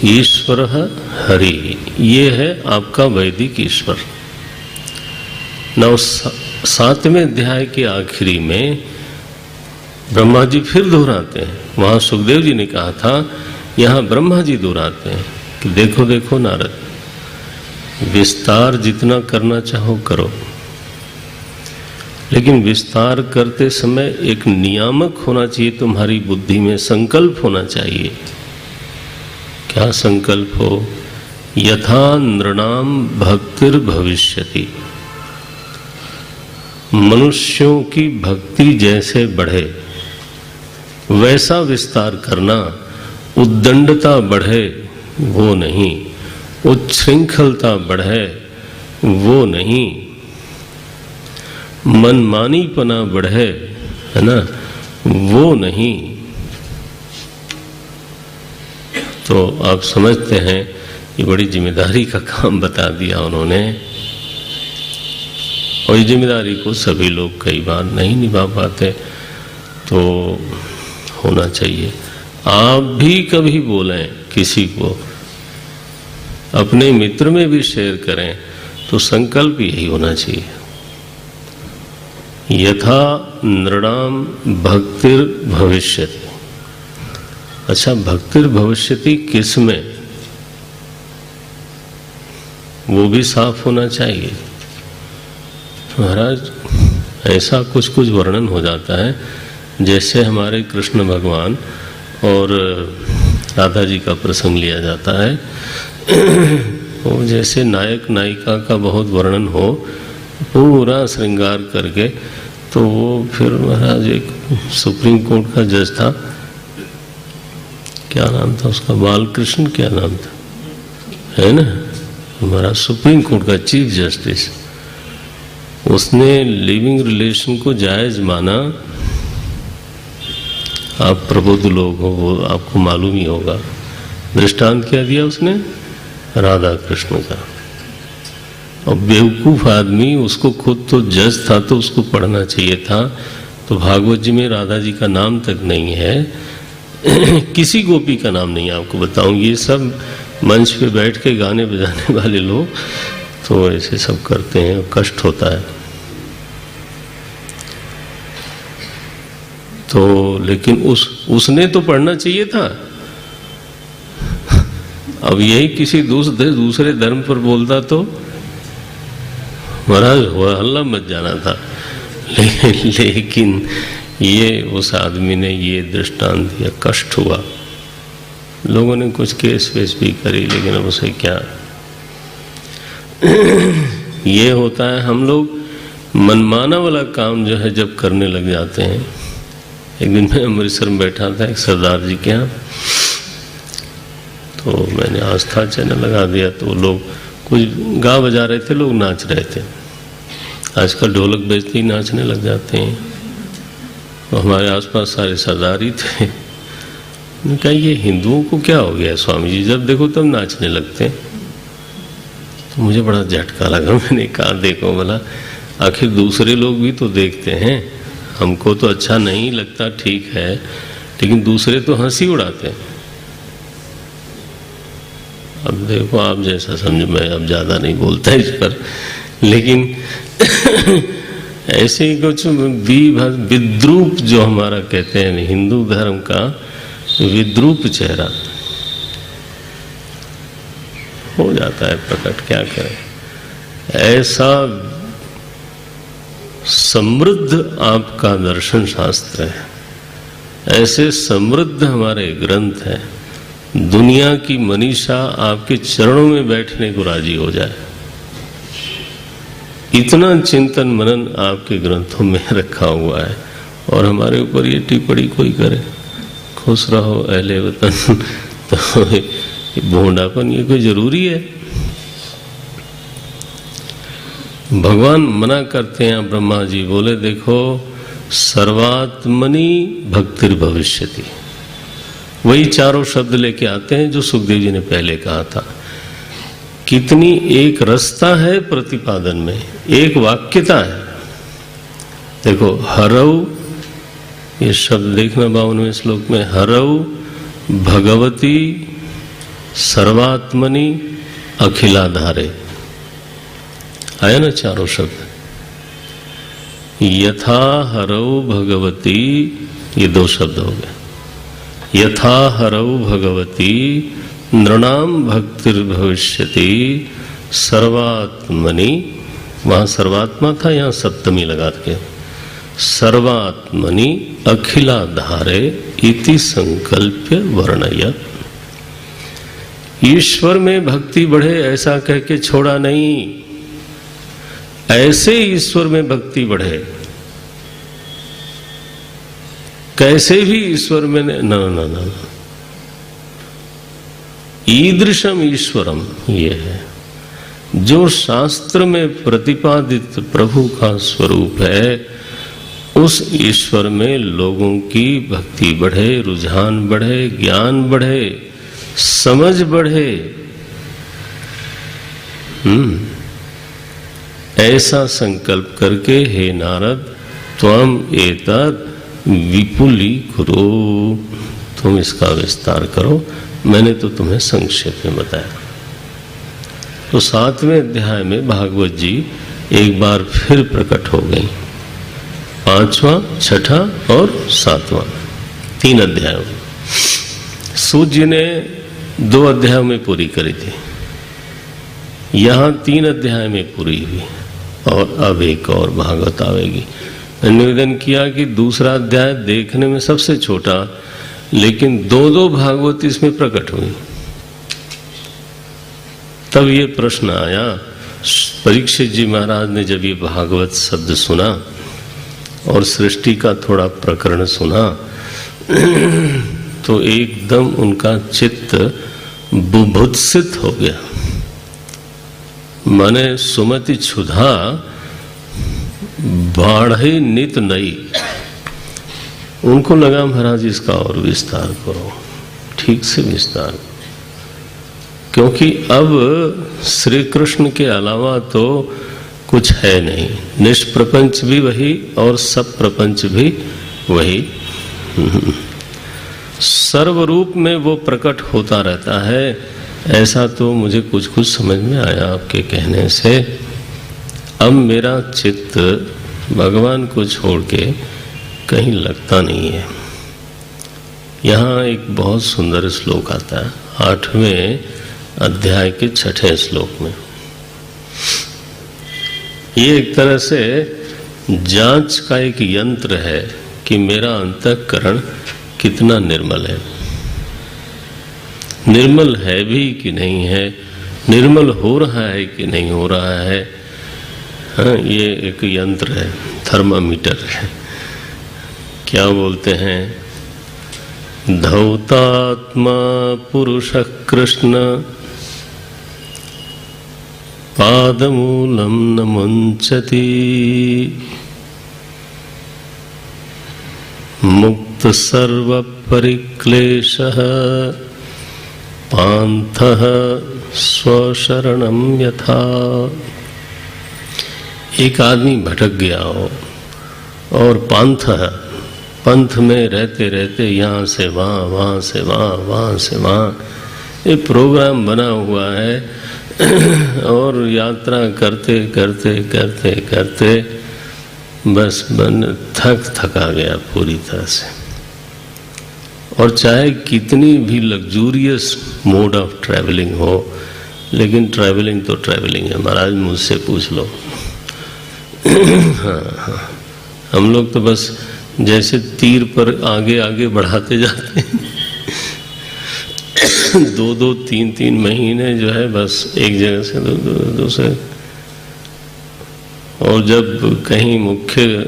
ईश्वरः हरि, ये है आपका वैदिक ईश्वर। नौ 7वें अध्याय के आखिरी में ब्रह्मा जी फिर दोहराते हैं। वहां सुखदेव जी ने कहा था, यहाँ ब्रह्मा जी दोहराते हैं कि देखो देखो नारद, विस्तार जितना करना चाहो करो, लेकिन विस्तार करते समय एक नियामक होना चाहिए तुम्हारी बुद्धि में, संकल्प होना चाहिए। क्या संकल्प हो? यथा नृणाम भक्तिर भविष्यति, मनुष्यों की भक्ति जैसे बढ़े वैसा विस्तार करना। उद्दंडता बढ़े वो नहीं, उच्छृंखलता बढ़े वो नहीं, मनमानीपना बढ़े, है ना, वो नहीं। तो आप समझते हैं ये बड़ी जिम्मेदारी का काम बता दिया उन्होंने, और ये जिम्मेदारी को सभी लोग कई बार नहीं निभा पाते। तो होना चाहिए, आप भी कभी बोलें किसी को, अपने मित्र में भी शेयर करें, तो संकल्प यही होना चाहिए, यथा नृणाम भक्तिर भविष्यति। अच्छा, भक्तिर भविष्यति किस में, वो भी साफ होना चाहिए। महाराज ऐसा कुछ कुछ वर्णन हो जाता है, जैसे हमारे कृष्ण भगवान और राधा जी का प्रसंग लिया जाता है, वो जैसे नायक नायिका का बहुत वर्णन हो, पूरा श्रृंगार करके, तो वो फिर महाराज एक सुप्रीम कोर्ट का जज था, क्या नाम था उसका, बालकृष्ण क्या नाम था, है ना, हमारा सुप्रीम कोर्ट का चीफ जस्टिस, उसने लिविंग रिलेशन को जायज माना। आप प्रबुद्ध लोग हो, वो आपको मालूम ही होगा। दृष्टांत क्या दिया उसने, राधा कृष्ण का। और बेवकूफ आदमी, उसको खुद तो जज था तो उसको पढ़ना चाहिए था, तो भागवत जी में राधा जी का नाम तक नहीं है, किसी गोपी का नाम नहीं आपको बताऊं। ये सब मंच पे बैठ के गाने बजाने वाले लोग तो ऐसे सब करते हैं, कष्ट होता है। तो लेकिन उसने तो पढ़ना चाहिए था। अब यही किसी दूसरे धर्म पर बोलता तो महाराज हल्ला मच जाना था। लेकिन ये उस आदमी ने ये दृष्टांत दिया, कष्ट हुआ। लोगों ने कुछ केस वेस भी करी, लेकिन अब उसे क्या। ये होता है, हम लोग मनमाना वाला काम जो है जब करने लग जाते हैं। एक दिन मैं अमृतसर में बैठा था एक सरदार जी के यहाँ, तो मैंने आस्था चैनल लगा दिया, तो लोग कुछ गा बजा रहे थे, लोग नाच रहे थे। आजकल ढोलक बजते ही नाचने लग जाते हैं। तो हमारे आसपास सारे सरदार ही थे। मैंने कहा ये हिंदुओं को क्या हो गया स्वामी जी, जब देखो तब नाचने लगते हैं। तो मुझे बड़ा झटका लगा। मैंने कहा देखो बोला, आखिर दूसरे लोग भी तो देखते हैं, हमको तो अच्छा नहीं लगता, ठीक है, लेकिन दूसरे तो हंसी उड़ाते हैं। अब देखो आप जैसा समझो, मैं अब ज्यादा नहीं बोलता इस पर, लेकिन ऐसे ही कुछ विद्रूप जो हमारा कहते हैं हिंदू धर्म का विद्रूप चेहरा हो जाता है प्रकट, क्या करें। ऐसा समृद्ध आपका दर्शन शास्त्र है, ऐसे समृद्ध हमारे ग्रंथ हैं, दुनिया की मनीषा आपके चरणों में बैठने को राजी हो जाए। इतना चिंतन मनन आपके ग्रंथों में रखा हुआ है, और हमारे ऊपर ये टिप्पणी कोई करे खुश रहो अहले वतन, तो भोंडापन ये कोई जरूरी है। भगवान मना करते हैं, ब्रह्मा जी बोले देखो सर्वात्मनि भक्तिर्भविष्यति, वही चारों शब्द लेके आते हैं जो सुखदेव जी ने पहले कहा था। कितनी एक रसता है प्रतिपादन में, एक वाक्यता है। देखो हरऊ, ये शब्द देखना 52वें श्लोक में, हरऊ भगवती सर्वात्मनि अखिलाधारे, आया ना चारों शब्द। यथा हरऊ भगवती, ये 2 शब्द हो गए। यथा हरऊ भगवती नृणाम भक्तिर्भविष्यति सर्वात्मनि, वहां सर्वात्मा था, यहां सप्तमी लगा के सर्वात्मनि अखिलाधारे इति संकल्प्य वर्णय। ईश्वर में भक्ति बढ़े ऐसा कह के छोड़ा नहीं, ऐसे ईश्वर में भक्ति बढ़े। कैसे भी ईश्वर में न न न ईदृशम ईश्वरम, ये है जो शास्त्र में प्रतिपादित प्रभु का स्वरूप है। उस ईश्वर में लोगों की भक्ति बढ़े, रुझान बढ़े, ज्ञान बढ़े, समझ बढ़े। ऐसा संकल्प करके हे नारद त्वम एतद विपुलीकुरु, तुम इसका विस्तार करो, मैंने तो तुम्हें संक्षेप में बताया। तो 7वें अध्याय में भागवत जी एक बार फिर प्रकट हो गई, 5वां, 6ठा और 7वां, 3 अध्यायों। सूत जी ने 2 अध्यायों में पूरी करी थी, यहां 3 अध्याय में पूरी हुई, और अब एक और भागवत आवेगी। निवेदन किया कि दूसरा अध्याय देखने में सबसे छोटा, लेकिन 2 भागवत इसमें प्रकट हुई। तब ये प्रश्न आया, परीक्षित जी महाराज ने जब ये भागवत शब्द सुना और सृष्टि का थोड़ा प्रकरण सुना, तो एकदम उनका चित्त बुभुत्सित हो गया। माने सुमति क्षुधा बाढ़े नित नई। उनको लगा महाराज इसका और विस्तार करो, ठीक से विस्तार, क्योंकि अब श्री कृष्ण के अलावा तो कुछ है नहीं। निष्प्रपंच भी वही और सब प्रपंच भी वही। सर्वरूप में वो प्रकट होता रहता है। ऐसा तो मुझे कुछ कुछ समझ में आया आपके कहने से। अब मेरा चित्त भगवान को छोड़ के कहीं लगता नहीं है। यहाँ एक बहुत सुंदर श्लोक आता है 8वें अध्याय के 6ठे श्लोक में। ये एक तरह से जांच का एक यंत्र है कि मेरा अंतःकरण कितना निर्मल है, निर्मल है भी कि नहीं है, निर्मल हो रहा है कि नहीं हो रहा है। हाँ, ये एक यंत्र है, थर्मामीटर है। क्या बोलते हैं, धौतात्मा पुरुष कृष्ण पादमूलम न मुंचति मुक्त सर्व परिक्लेशः पांथः स्वशरणं यथा। एक आदमी भटक गया हो और पंथ में रहते रहते यहाँ से वहाँ, वहाँ से वहाँ, वहाँ से वहाँ, ये प्रोग्राम बना हुआ है और यात्रा करते करते करते करते बस थका गया पूरी तरह से। और चाहे कितनी भी लग्जूरियस मोड ऑफ ट्रैवलिंग हो, लेकिन ट्रैवलिंग तो ट्रैवलिंग है महाराज, मुझसे पूछ लो। हाँ, हम लोग तो बस जैसे तीर पर आगे आगे बढ़ाते जाते हैं। 2-2, 3-3 महीने जो है बस एक जगह से दूसरे। और जब कहीं मुख्य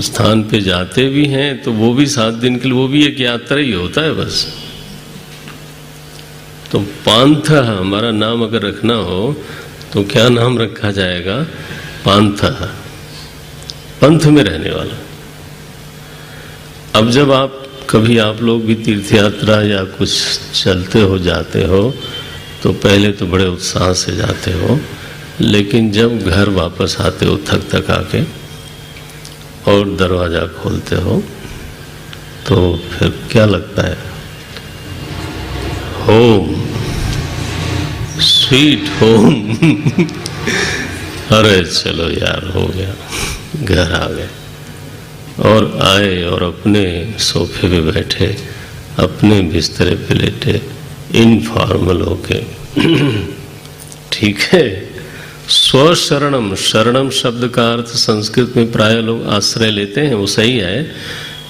स्थान पे जाते भी हैं तो वो भी 7 दिन के लिए, वो भी एक यात्रा ही होता है बस। तो पांथ हमारा नाम अगर रखना हो तो क्या नाम रखा जाएगा, पांथ, पंथ में रहने वाला। अब जब कभी आप लोग भी तीर्थ यात्रा या कुछ चलते हो जाते हो तो पहले तो बड़े उत्साह से जाते हो, लेकिन जब घर वापस आते हो थक आके और दरवाजा खोलते हो तो फिर क्या लगता है, होम, स्वीट होम। अरे चलो यार, हो गया, घर आ गए। और आए और अपने सोफे पे बैठे, अपने बिस्तरे पे लेटे, इनफॉर्मल होके। ठीक है। स्वशरणम, शरणम शब्द का अर्थ संस्कृत में प्राय लोग आश्रय लेते हैं, वो सही है,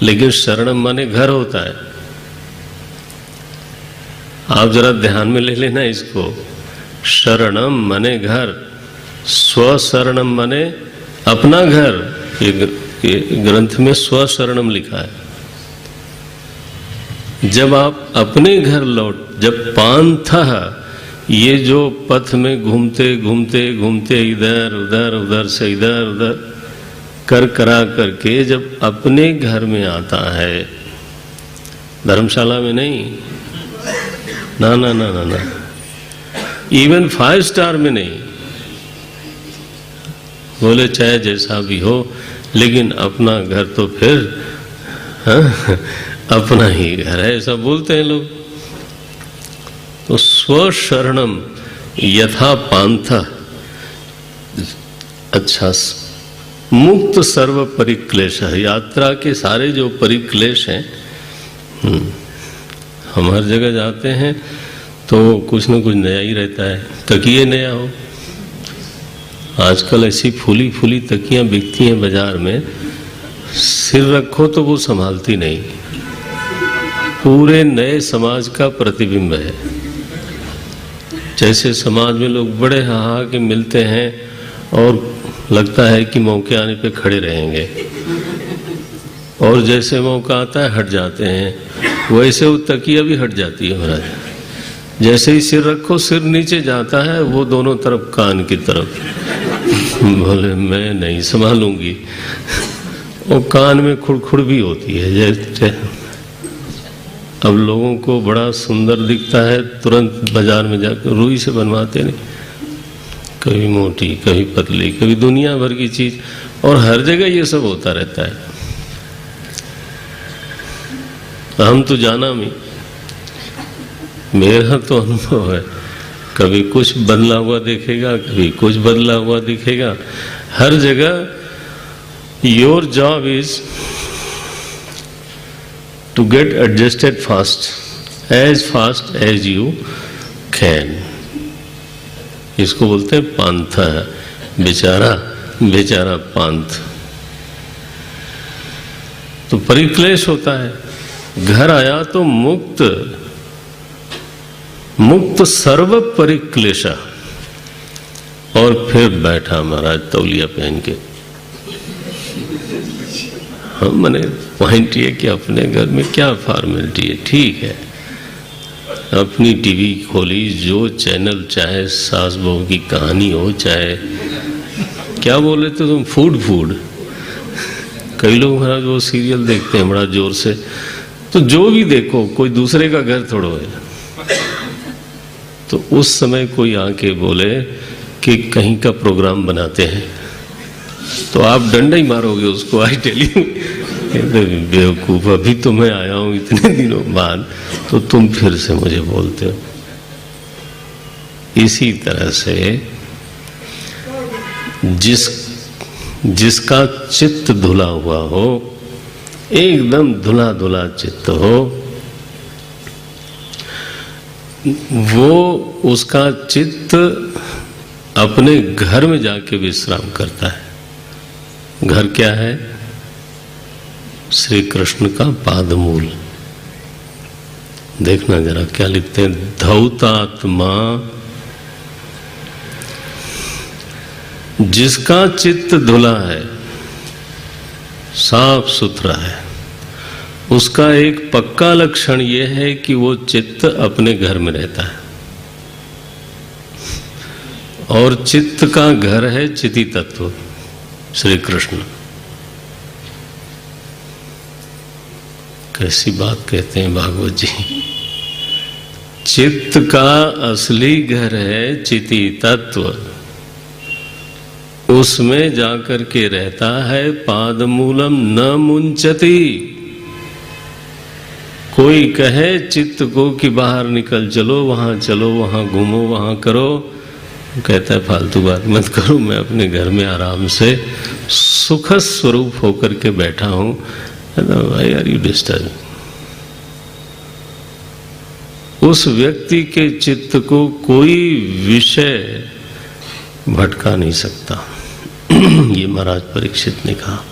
लेकिन शरणम माने घर होता है। आप जरा ध्यान में ले लेना इसको। शरणम माने घर, स्वशरणम माने अपना घर। ये ग्रंथ में स्वशरणम लिखा है। जब आप अपने घर जब पांथः, ये जो पथ में घूमते घूमते घूमते इधर उधर से इधर उधर करा करके जब अपने घर में आता है, धर्मशाला में नहीं, ना ना ना ना ना, इवन 5 स्टार में नहीं, बोले चाहे जैसा भी हो, लेकिन अपना घर तो फिर हाँ, अपना ही घर है, ऐसा बोलते हैं लोग। तो स्वशरणम यथा पांथ, अच्छा, मुक्त सर्व परिक्लेश, यात्रा के सारे जो परिक्लेश हैं, हम हर जगह जाते हैं तो कुछ न कुछ नया ही रहता है। तकिए नया हो, आजकल ऐसी फूली फूली तकियां बिकती हैं बाजार में, सिर रखो तो वो संभालती नहीं, पूरे नए समाज का प्रतिबिंब है। जैसे समाज में लोग बड़े हा के मिलते हैं और लगता है कि मौके आने पे खड़े रहेंगे, और जैसे मौका आता है हट जाते हैं, वैसे वो तकिया भी हट जाती है महाराज। जैसे ही सिर रखो, सिर नीचे जाता है, वो दोनों तरफ कान की तरफ, बोले मैं नहीं संभालूंगी। वो कान में खुड़खुड़ भी होती है। जैसे अब लोगों को बड़ा सुंदर दिखता है, तुरंत बाजार में जाकर रुई से बनवाते नहीं, कभी मोटी कभी पतली, कभी दुनिया भर की चीज, और हर जगह ये सब होता रहता है। हम तो जाना भी, मेरा तो अनुभव है, कभी कुछ बदला हुआ दिखेगा, कभी कुछ बदला हुआ दिखेगा। हर जगह your job is to get adjusted fast as you can. इसको बोलते हैं पांथा, बेचारा पांथ। तो परिक्लेश होता है। घर आया तो मुक्त सर्व परिक्लेशा, और फिर बैठा महाराज तौलिया पहन के। हम मैंने पॉइंट ये कि अपने घर में क्या फॉर्मेलिटी है, ठीक है, अपनी टीवी खोली, जो चैनल चाहे सास बहू की कहानी हो, चाहे क्या बोले तो तुम फूड कई लोग महाराज वो सीरियल देखते हैं बड़ा जोर से, तो जो भी देखो, कोई दूसरे का घर थोड़ो है। तो उस समय कोई आके बोले कि कहीं का प्रोग्राम बनाते हैं, तो आप डंडा ही मारोगे उसको। आई टेल यू, बेवकूफ, अभी तो मैं आया हूं इतने दिनों बाद, तो तुम फिर से मुझे बोलते हो। इसी तरह से जिसका चित्त धुला हुआ हो, एकदम धुला धुला चित्त हो, वो उसका चित्त अपने घर में जाके विश्राम करता है। घर क्या है? श्री कृष्ण का पादमूल। देखना जरा क्या लिखते हैं, धौतात्मा, जिसका चित्त धुला है, साफ सुथरा है, उसका एक पक्का लक्षण यह है कि वो चित्त अपने घर में रहता है। और चित्त का घर है चिति तत्व श्री कृष्ण। कैसी बात कहते हैं भागवत जी। चित्त का असली घर है चिति तत्व, उसमें जाकर के रहता है। पादमूलम न मुंचति। कोई कहे चित्त को कि बाहर निकल चलो, वहां घूमो, वहां करो, कहता है फालतू बात मत करो, मैं अपने घर में आराम से सुख स्वरूप होकर के बैठा हूं। Why are you disturb? उस व्यक्ति के चित्त को कोई विषय भटका नहीं सकता। ये महाराज परीक्षित ने कहा।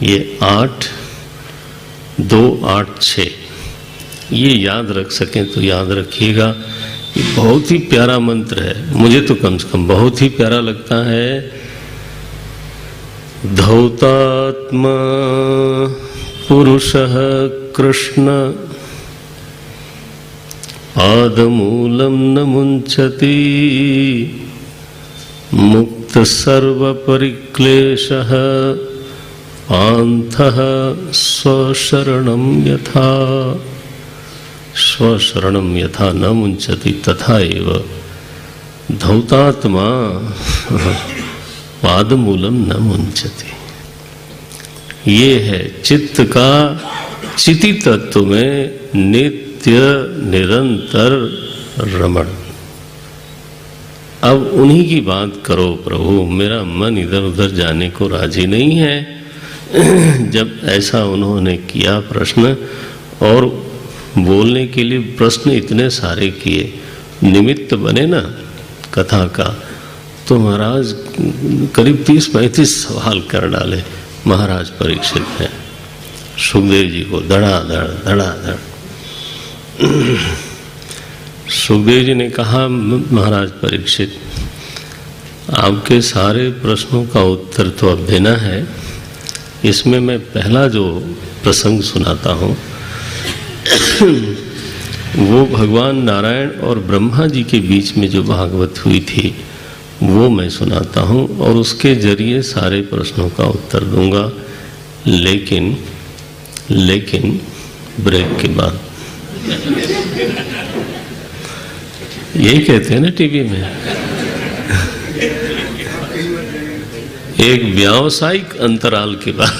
ये 8, 2, 8, 6 ये याद रख सकें तो याद रखिएगा। ये बहुत ही प्यारा मंत्र है, मुझे तो कम से कम बहुत ही प्यारा लगता है। धौतात्मा पुरुषः कृष्ण पादमूलं न मुंचति मुक्त सर्व परिक्लेशः पान्थः स्वशरणं यथा न मुंचति तथा एव धौतात्मा पादमूलम न मुंचति। ये है चित्त का चिति तत्व में नित्य निरंतर रमण। अब उन्हीं की बात करो प्रभु, मेरा मन इधर उधर जाने को राजी नहीं है। जब ऐसा उन्होंने किया प्रश्न, और बोलने के लिए प्रश्न इतने सारे किए, निमित्त बने ना कथा का, तो महाराज करीब 30-35 सवाल कर डाले। महाराज परीक्षित हैं, सुखदेव जी को धड़ाधड़। सुखदेव जी ने कहा, महाराज परीक्षित, आपके सारे प्रश्नों का उत्तर तो अब देना है। इसमें मैं पहला जो प्रसंग सुनाता हूँ वो भगवान नारायण और ब्रह्मा जी के बीच में जो भागवत हुई थी वो मैं सुनाता हूँ, और उसके जरिए सारे प्रश्नों का उत्तर दूंगा, लेकिन ब्रेक के बाद। यही कहते हैं ना टीवी में, एक व्यावसायिक अंतराल के बाद।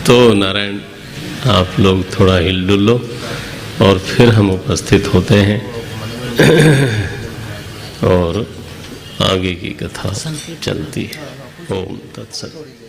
तो नारायण आप लोग थोड़ा हिल डुल लो और फिर हम उपस्थित होते हैं और आगे की कथा चलती है। ओम तत्सत।